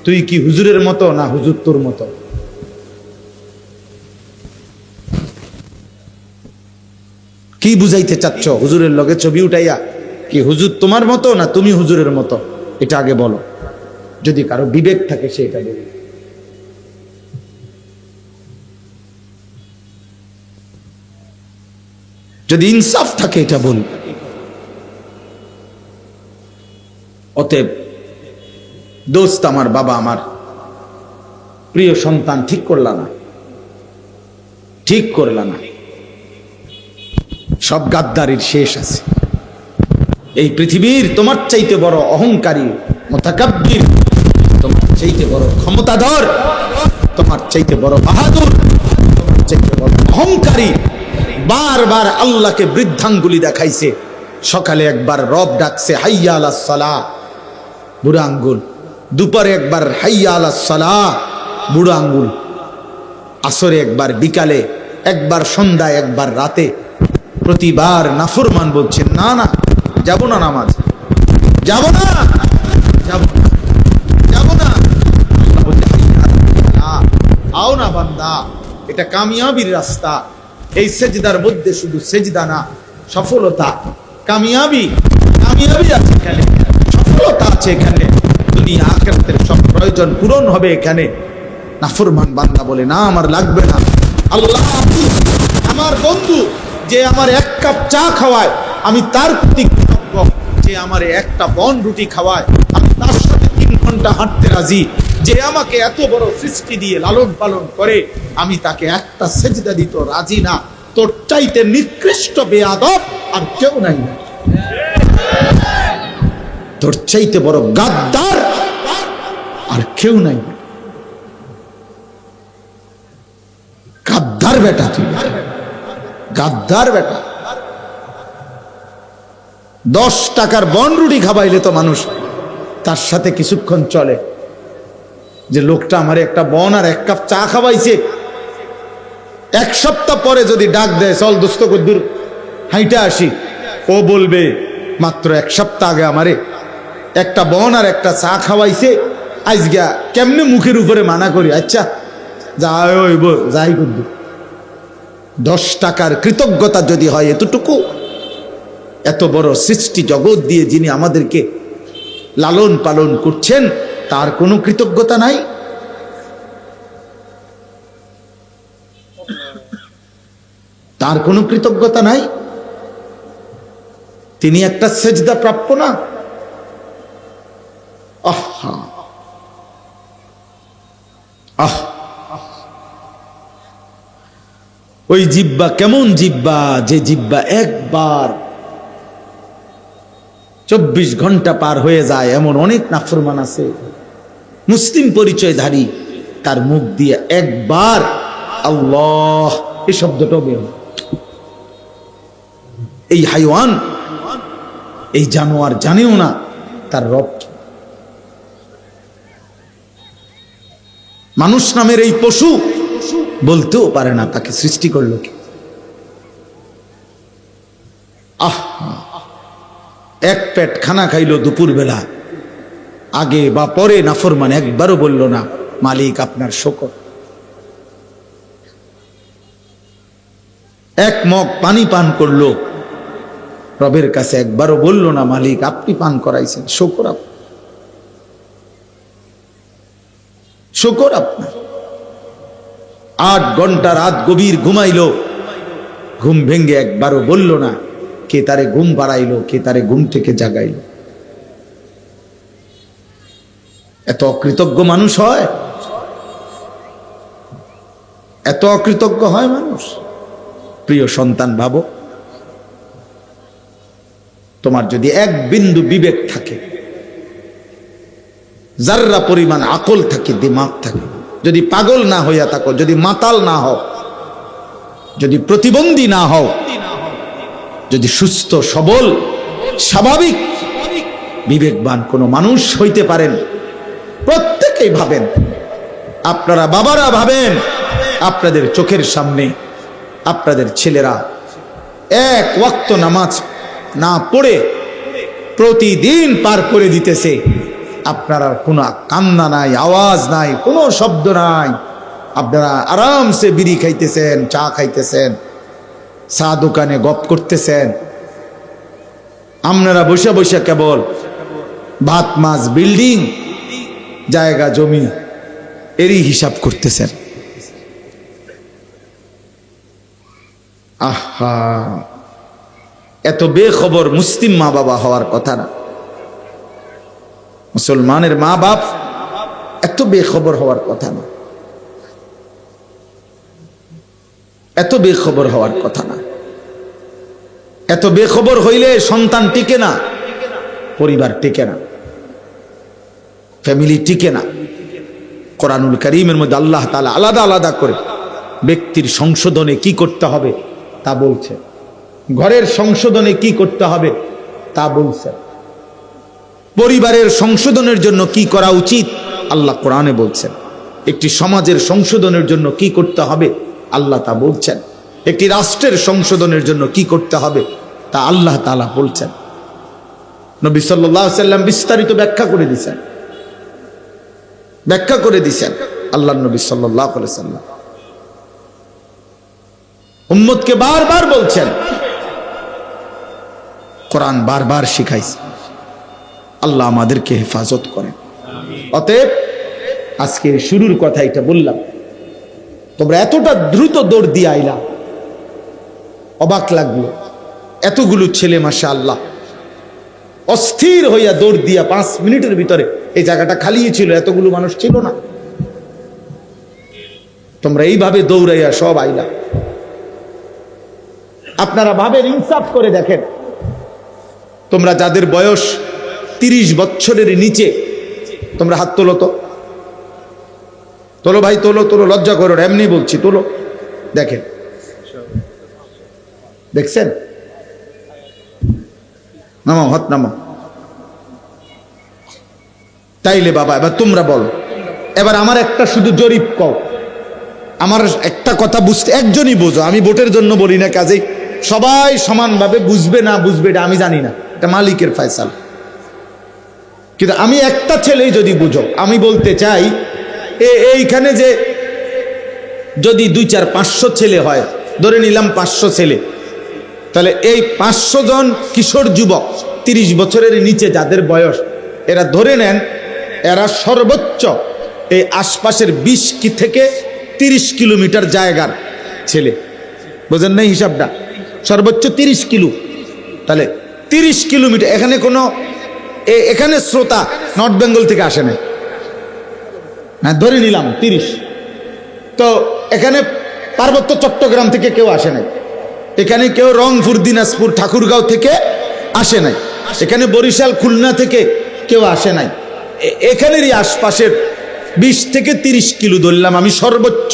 তুই কি হুজুরের মতো না হুজুর তোর মতো? কি বুঝাইতে চাচ্ছ হুজুরের লগে ছবি উঠাইয়া? কি হুজুর তোমার মতো না তুমি হুজুরের মতো? এটা আগে বলো। যদি কারো বিবেক থাকে সে এটা বলবে। যদি ইনসাফ থাকে এটা বলবে। অতএব দোস্ত আমার, বাবা আমার, প্রিয় সন্তান, ঠিক করলা না, ঠিক করলা না। সব গাদ্দারির শেষ আছে। এই পৃথিবীর তোমার চাইতে বড় অহংকারী, মুতাকাব্বির, তোমার চাইতে বড় ক্ষমতাধর, তোমার চাইতে বড় বাহাদুর, তোমার চাইতে বড় অহংকারী বারবার আল্লাহকে বৃদ্ধাঙ্গুলি দেখাইছে। সকালে একবার রব ডাকছে হাইয়া আলাস সালাহ, বুড়া আঙ্গুল। দুপুরে একবার হাইয়া আলাস সালাহ, বুড়া আঙ্গুল। আসরে একবার, বিকালে একবার, সন্ধ্যায় একবার, রাতে। প্রতিবার নাফরমান বলছে না না যাব না, নামাজ যাব না, যাব না, যাব না। আল্লাহ বলছে আও না বান্দা, এটা কামিয়াবির রাস্তা। এই সেজদার মধ্যে শুধু সেজদা না, সফলতা, কামিয়াবি, কামিয়াবি আছে এখানে, সফলতা আছে এখানে, দুনিয়া আখিরাতের সব প্রয়োজন পূরণ হবে এখানে। নাফরমান বান্দা বলে না আমার লাগবে না। আল্লাহ আমার বন্ধু যে আমার 1 কাপ চা খাওয়ায়, আমি তার প্রতি কৃতজ্ঞ। যে আমার একটা বন রুটি খাওয়ায়, আমি তার সাথে 3 ঘন্টা হাঁটতে রাজি। যে আমাকে এত বড় সৃষ্টি দিয়ে লালন পালন করে, আমি তাকে একটা সেজদা দিতে রাজি না। তোর চাইতে নিকৃষ্ট বেয়াদব আর কেউ নাই, তোর চাইতে বড় গাদ্দার আর কেউ নাই। গাদ্দার বেটা তুই, গাদ্দার বেটা। 10 টাকার বন রুটি খাবাইলে তো মানুষ তার সাথে কিছুক্ষণ চলে। যে লোকটা আমার একটা বন আর এক কাপ চা খাওয়াইছে, এক সপ্তাহ পরে যদি ডাক দেয় চল দোস্ত কদ্দুর হাইটা আসি, ও বলবে মাত্র এক সপ্তাহ আগে আমারে একটা বন আর একটা চা খাওয়াইছে, আজগা কেমনে মুখের উপরে মানা করি, আচ্ছা যাই কদ্দুর। 10 টাকার কৃতজ্ঞতা যদি হয় এতটুকু, এত বড় সৃষ্টি জগৎ দিয়ে যিনি আমাদেরকে লালন পালন করছেন তার কোনো কৃতজ্ঞতা নাই? তার কোনো কৃতজ্ঞতা নাই? তিনি একটা সেজদা প্রাপ্য না? আহা আহ ওই জিব্বা কেমন জিব্বা, যে জিব্বা একবার 24 ঘন্টা পার হয়ে যায়। এমন অনেক নাফরমান আছে মুসলিম পরিচয়ধারী, তার মুখ দিয়ে একবার আল্লাহ এই শব্দটাও বের হয়। এই হাইওয়ান, এই জানোয়ার জানেও না তার রব। মানুষ নামের এই পশু বলতেও পারে না তাকে সৃষ্টি করলো কি। এক পেট খানা খাইলো দুপুর বেলা, আগে বা পরে নাফরমান একবারও বলল না মালিক আপনার শুকর। এক মগ পানি পান করলো, রবের কাছে একবারও বলল না মালিক আপনি পান করাইছেন, শুকর শুকর আপনার। 8 ঘন্টা রাত গভীর ঘুমাইলো, ঘুম ভেঙ্গে একবারও বলল না কে তারে ঘুম পাড়াইলো, কে তারে ঘুম থেকে জাগাইলো। এত অকৃতজ্ঞ মানুষ হয়? এত অকৃতজ্ঞ হয় মানুষ? প্রিয় সন্তান, ভাবো তোমার যদি এক বিন্দু বিবেক থাকে, যাররা পরিমাণ আকল থাকে, দিমাগ থাকে, যদি পাগল না হইয়া থাকো, যদি মাতাল না হও, যদি প্রতিবন্ধী না হও, যদি সুস্থ সবল স্বাভাবিক বিবেকবান কোন মানুষ হইতে পারেন, প্রত্যেকেই ভাবেন, আপনারা বাবারা ভাবেন, আপনাদের চোখের সামনে আপনাদের ছেলেরা এক ওয়াক্ত নামাজ না পড়ে প্রতিদিন পার করে দিতেছে, আপনারা কোনো কান্না নাই, আওয়াজ নাই, কোনো শব্দ নাই, আপনারা আরামসে বিড়ি খাইতেছেন, চা খাইতেছেন, চা দোকানে গপ করতেছেন, আপনারা বসে বসে কেবল ভাত মাছ বিল্ডিং জায়গা জমি এরই হিসাব করতেছেন। আহা, এত বেখবর মুসলিম মা বাবা হওয়ার কথা না। মুসলমানের মা বাপ এত বেখবর হওয়ার কথা না, এত বেখবর হওয়ার কথা না। এত বেখবর হইলে সন্তান টিকে না, পরিবার টিকে না, ফ্যামিলি টিকে না। কোরআনুল কারীমের মধ্যে আল্লাহ তাআলা আলাদা আলাদা করে ব্যক্তির সংশোধনে কি করতে হবে তা বলছে, ঘরের সংশোধনে কি করতে হবে তা বলছে, পরিবারের সংশোধনের জন্য কি করা উচিত আল্লাহ কোরআনে বলছেন, একটি সমাজের সংশোধনের জন্য কি করতে হবে আল্লাহ তা বলছেন, একটি রাষ্ট্রের সংশোধনের জন্য কি করতে হবে তা আল্লাহ তাআলা বলছেন। নবী সাল্লাল্লাহু আলাইহি ওয়াসাল্লাম বিস্তারিত ব্যাখ্যা করে দিয়েছেন আল্লাহর নবী সাল্লাল্লাহু আলাইহি ওয়াসাল্লাম উম্মতকে বারবার বলছেন, কোরআন বারবার শিখাইছে। আল্লাহ আমাদেরকে হেফাজত করেন। অতএব আজকে শুরুর কথা এটা বললাম, তোমরা এতটা দ্রুত দৌড় দিয়ে আইলা, অবাক লাগলো। এতগুলো ছেলে মাশাআল্লাহ অস্থির হইয়া দৌড় দিয়া 5 মিনিটের ভিতরে এই জায়গাটা খালি ছিল, এতগুলো মানুষ ছিল না। তোমরা এইভাবে দৌড়াইয়া সব আইলা। আপনারা ভাবেন, ইনসাফ করে দেখেন, তোমরা যাদের বয়স 30 বছরের নিচে, তোমরা হাত তোলো তো, তোলো ভাই, তোলো তোলো, লজ্জা করো, এমনি বলছি, তোলো। দেখেন, দেখছেন? নামাও, হাত নামাও। তাইলে বাবা এবার তোমরা বলো, এবার আমার একটা শুধু জরিপ কও, আমার একটা কথা বুঝতে একজনই বোঝো, আমি ভোটের জন্য বলি না, কাজেই সবাই সমানভাবে বুঝবে না বুঝবে এটা আমি জানি না, এটা মালিকের ফয়সালা। কিন্তু আমি একটা ছেলেই যদি বুঝো, আমি বলতে চাই এইখানে যে যদি 2, 4, 500 ছেলে হয়, ধরে নিলাম 500 ছেলে, তাহলে এই 500 জন কিশোর যুবক 30 বছরের নিচে যাদের বয়স, এরা ধরে নেন এরা সর্বোচ্চ এই আশপাশের 20 থেকে 30 কিলোমিটার জায়গার ছেলে, বোঝেন নাই হিসাবটা, সর্বোচ্চ 30 কিলো, তাহলে 30 কিলোমিটার। এখানে শ্রোতা নর্থ বেঙ্গল থেকে আসে না, হ্যাঁ ধরে নিলাম 30, তো এখানে পার্বত্য চট্টগ্রাম থেকে কেউ আসে নাই, এখানে কেউ রংপুর, দিনাজপুর, ঠাকুরগাঁও থেকে আসে নাই, এখানে বরিশাল, খুলনা থেকে কেউ আসে নাই, এখানেরই আশপাশের 20 থেকে 30 কিলো ধরলাম আমি সর্বোচ্চ।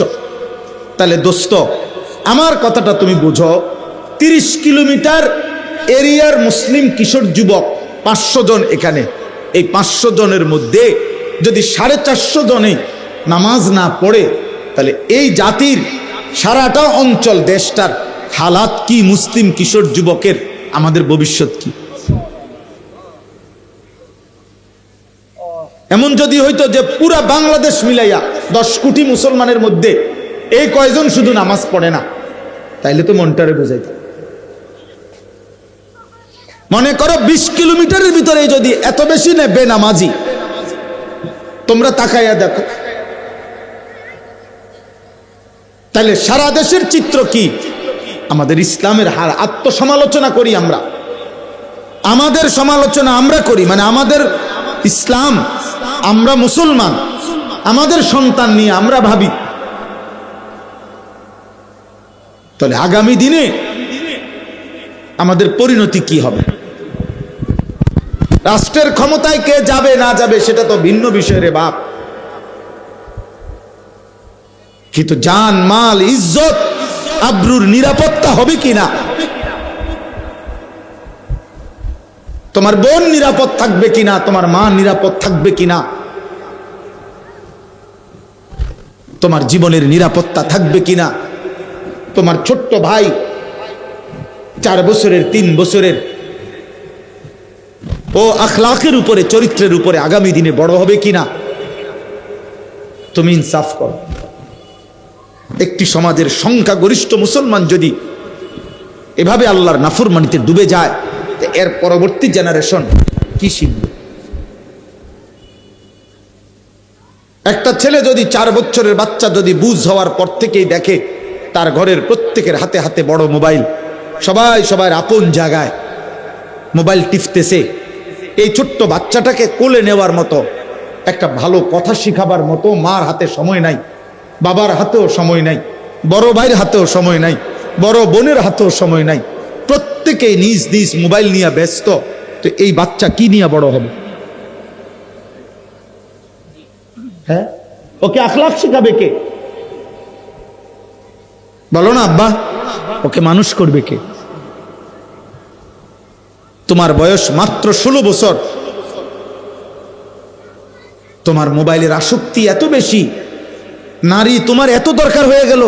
তাহলে দোস্ত আমার কথাটা তুমি বুঝো, 30 কিলোমিটার এরিয়ার মুসলিম কিশোর যুবক 500 জন, এখানে এই 500 জনের মধ্যে যদি 450 জনে নামাজ না পড়ে, তাহলে এই জাতির সারাটা অঞ্চল, দেশটার হালাত কি, মুসলিম কিশোর যুবকের আমাদের ভবিষ্যৎ কি? এমন যদি হইতো যে পুরা বাংলাদেশ মিলাইয়া 10 কোটি মুসলমানের মধ্যে এই কয়জন শুধু নামাজ পড়ে না, তাইলে তো মনটারে বুঝাইত। মনে করো 20 কিলোমিটারের ভিতরে যদি এত বেশি নেবে নামাজি, তোমরা তাকাইয়া দেখো, তাহলে সারা দেশের চিত্র কি? আমাদের ইসলামের হার আত্মসমালোচনা করি আমরা, আমাদের সমালোচনা আমরা করি, মানে আমাদের ইসলাম, আমরা মুসলমান, আমাদের সন্তান নিয়ে আমরা ভাবি। তাহলে আগামী দিনে আমাদের পরিণতি কি হবে? রাষ্ট্রের ক্ষমতায় কে যাবে না যাবে সেটা তো ভিন্ন বিষয় রে বাপ, কিন্তু জান, মাল, ইজ্জত, আব্রুর নিরাপত্তা হবে কিনা? তোমার বোন নিরাপদ থাকবে কিনা? তোমার মা নিরাপদ থাকবে কিনা? তোমার জীবনের নিরাপত্তা থাকবে কিনা? তোমার ছোট্ট ভাই 4 বছরের, 3 বছরের, ও আখলাকের উপরে, চরিত্রের উপরে আগামী দিনে বড় হবে কিনা? তুমি ইনসাফ করো। একটি সমাজের সংখ্যাগরিষ্ঠ মুসলমান যদি এভাবে আল্লাহর নাফরমানিতে ডুবে যায়, এর পরবর্তী জেনারেশন কি শিখবে? একটা ছেলে যদি 4 বছরের বাচ্চা যদি বুঝ হওয়ার পর থেকেই দেখে তার ঘরের প্রত্যেকের হাতে হাতে বড় মোবাইল, সবাই সবার আপন জায়গায় মোবাইল টিপতেছে, এই ছোট্ট বাচ্চাটাকে কোলে নেওয়ার মতো, একটা ভালো কথা শিখাবার মতো মার হাতে সময় নাই, বাবার হাতেও সময় নাই, বড় ভাইয়ের হাতেও সময় নাই, বড় বোনের হাতেও সময় নাই, প্রত্যেকেই নিজ নিজ মোবাইল নিয়ে ব্যস্ত। তো এই বাচ্চা কি নিয়ে বড় হবে? হ্যাঁ, ওকে আখলাক শিখাবে কে? বলো না আব্বা, ওকে মানুষ করবে কে? তোমার বয়স মাত্র 16 বছর, তোমার মোবাইলের আসক্তি এত বেশি, নারী তোমার এত দরকার হয়ে গেল,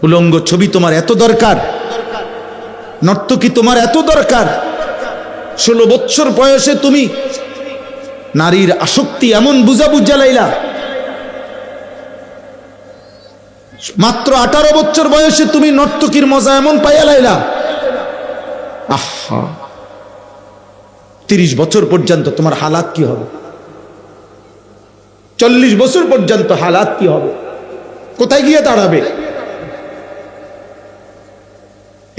উলঙ্গ ছবি তোমার এত দরকার, নর্তকী তোমার এত দরকার। 16 বছর বয়সে তুমি নারীর আসক্তি এমন বুঝা লাইলা, মাত্র 18 বছর বয়সে তুমি নর্তকীর মজা এমন পাইয়া লাইলা। আহা, 30 বছর পর্যন্ত তোমার হালাত কি হবে? 40 বছর পর্যন্ত হালাত কি হবে? কোথায় গিয়ে দাঁড়াবে?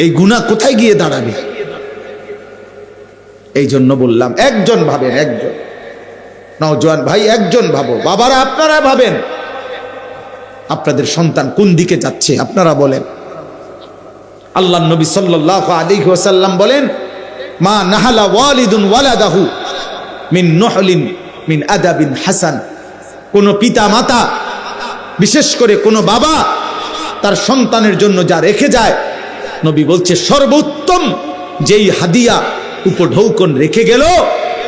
এই গুনাহ কোথায় গিয়ে দাঁড়াবে? এই জন্য বললাম, একজন ভাবেন, একজন নওজোয়ান ভাই, একজন ভাবো, বাবারা আপনারা ভাবেন, আপনাদের সন্তান কোন দিকে যাচ্ছে আপনারা বলেন। আল্লাহর নবী সাল্লাল্লাহু আলাইহি ওয়াসাল্লাম বলেন, মা নাহালা ওয়ালিদুন ওয়ালাদাহু মিন নুহলিন মিন আদাবিন হাসান। কোন পিতা মাতা, বিশেষ করে কোন বাবা তার সন্তানের জন্য যা রেখে যায়, নবী বলছে সর্বোত্তম যেই হাদিয়া উপঢৌকন রেখে গেল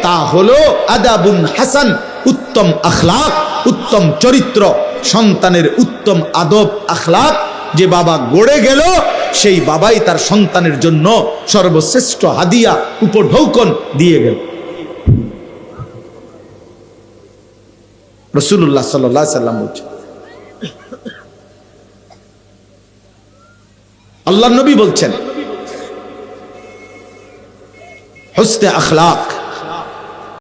তা হলো আদাবুন হাসান, উত্তম আখলাক, উত্তম চরিত্র, সন্তানের উত্তম আদব আখলাক যে বাবা গড়ে গেল, সেই বাবাই তার সন্তানের জন্য সর্বশ্রেষ্ঠ হাদিয়া উপঢৌকন দিয়ে গেল। রাসূলুল্লাহ সাল্লাল্লাহু আলাইহি সাল্লাম বলছেন, আল্লাহর নবী বলছেন, হুসনে আখলাক